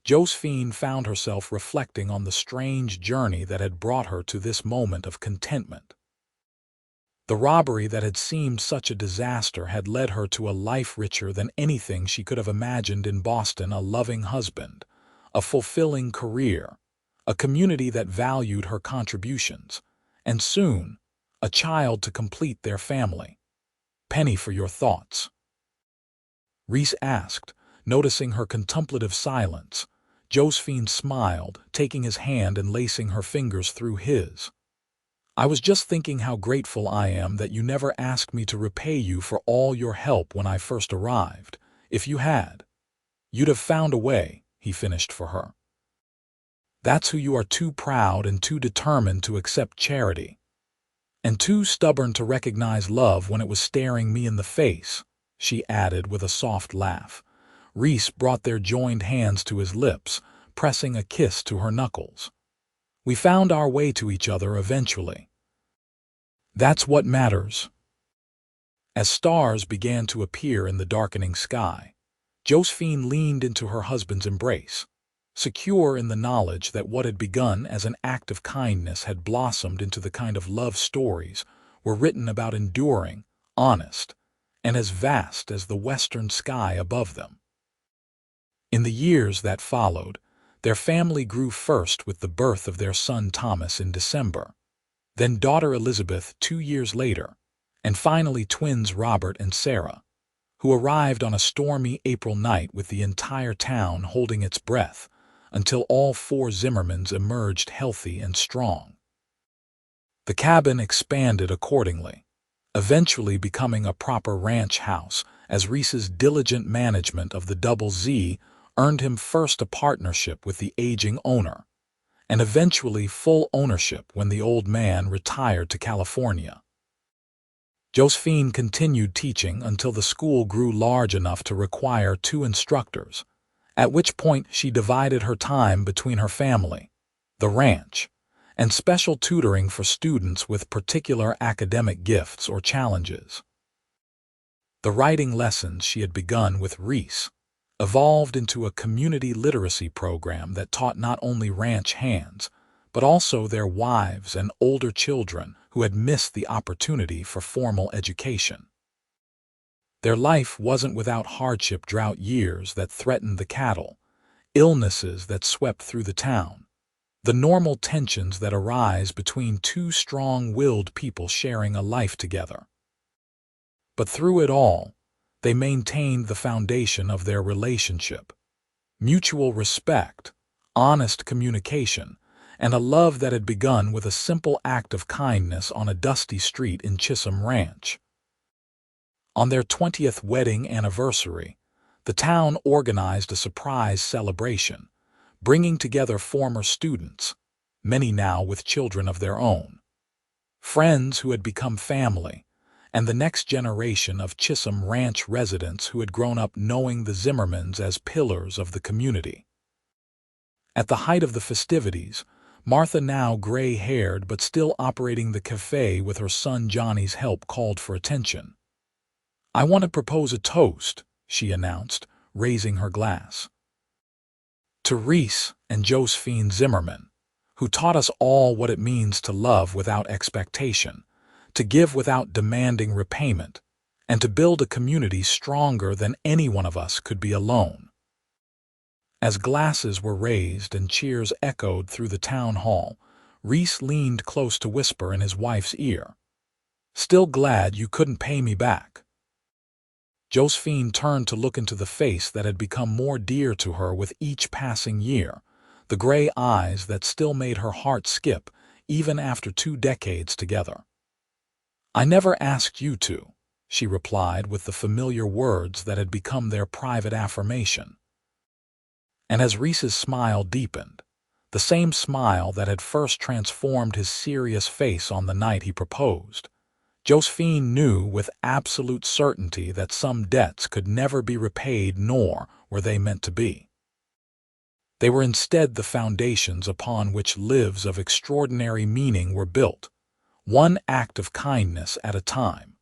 Josephine found herself reflecting on the strange journey that had brought her to this moment of contentment. The robbery that had seemed such a disaster had led her to a life richer than anything she could have imagined in Boston: a loving husband, a fulfilling career, a community that valued her contributions, and soon, a child to complete their family. "Penny, for your thoughts?" Reese asked, noticing her contemplative silence. Josephine smiled, taking his hand and lacing her fingers through his. "I was just thinking how grateful I am that you never asked me to repay you for all your help when I first arrived. If you had, you'd have found a way," he finished for her. "That's who you are: too proud and too determined to accept charity, and too stubborn to recognize love when it was staring me in the face," she added with a soft laugh. Reese brought their joined hands to his lips, pressing a kiss to her knuckles. "We found our way to each other eventually. That's what matters." As stars began to appear in the darkening sky, Josephine leaned into her husband's embrace, secure in the knowledge that what had begun as an act of kindness had blossomed into the kind of love stories were written about: enduring, honest, and as vast as the western sky above them. In the years that followed, their family grew, first with the birth of their son Thomas in December, then daughter Elizabeth 2 years later, and finally twins Robert and Sarah, who arrived on a stormy April night with the entire town holding its breath until all 4 Zimmermans emerged healthy and strong. The cabin expanded accordingly, eventually becoming a proper ranch house, as Reese's diligent management of the Double Z earned him first a partnership with the aging owner, and eventually full ownership when the old man retired to California. Josephine continued teaching until the school grew large enough to require 2 instructors, at which point she divided her time between her family, the ranch, and special tutoring for students with particular academic gifts or challenges. The writing lessons she had begun with Reese evolved into a community literacy program that taught not only ranch hands, but also their wives and older children who had missed the opportunity for formal education. Their life wasn't without hardship: drought years that threatened the cattle, illnesses that swept through the town, the normal tensions that arise between 2 strong-willed people sharing a life together. But through it all, they maintained the foundation of their relationship: mutual respect, honest communication, and a love that had begun with a simple act of kindness on a dusty street in Chisum Ranch. On their 20th wedding anniversary, the town organized a surprise celebration, bringing together former students, many now with children of their own, friends who had become family, and the next generation of Chisum Ranch residents who had grown up knowing the Zimmermans as pillars of the community. At the height of the festivities, Martha, now gray-haired but still operating the cafe with her son Johnny's help, called for attention. "I want to propose a toast," she announced, raising her glass. "To Reese and Josephine Zimmerman, who taught us all what it means to love without expectation, to give without demanding repayment, and to build a community stronger than any one of us could be alone." As glasses were raised and cheers echoed through the town hall, Reese leaned close to whisper in his wife's ear, "Still glad you couldn't pay me back." Josephine turned to look into the face that had become more dear to her with each passing year, the gray eyes that still made her heart skip even after 2 decades together. "I never asked you to," she replied with the familiar words that had become their private affirmation. And as Reese's smile deepened, the same smile that had first transformed his serious face on the night he proposed, Josephine knew with absolute certainty that some debts could never be repaid, nor were they meant to be. They were instead the foundations upon which lives of extraordinary meaning were built, one act of kindness at a time.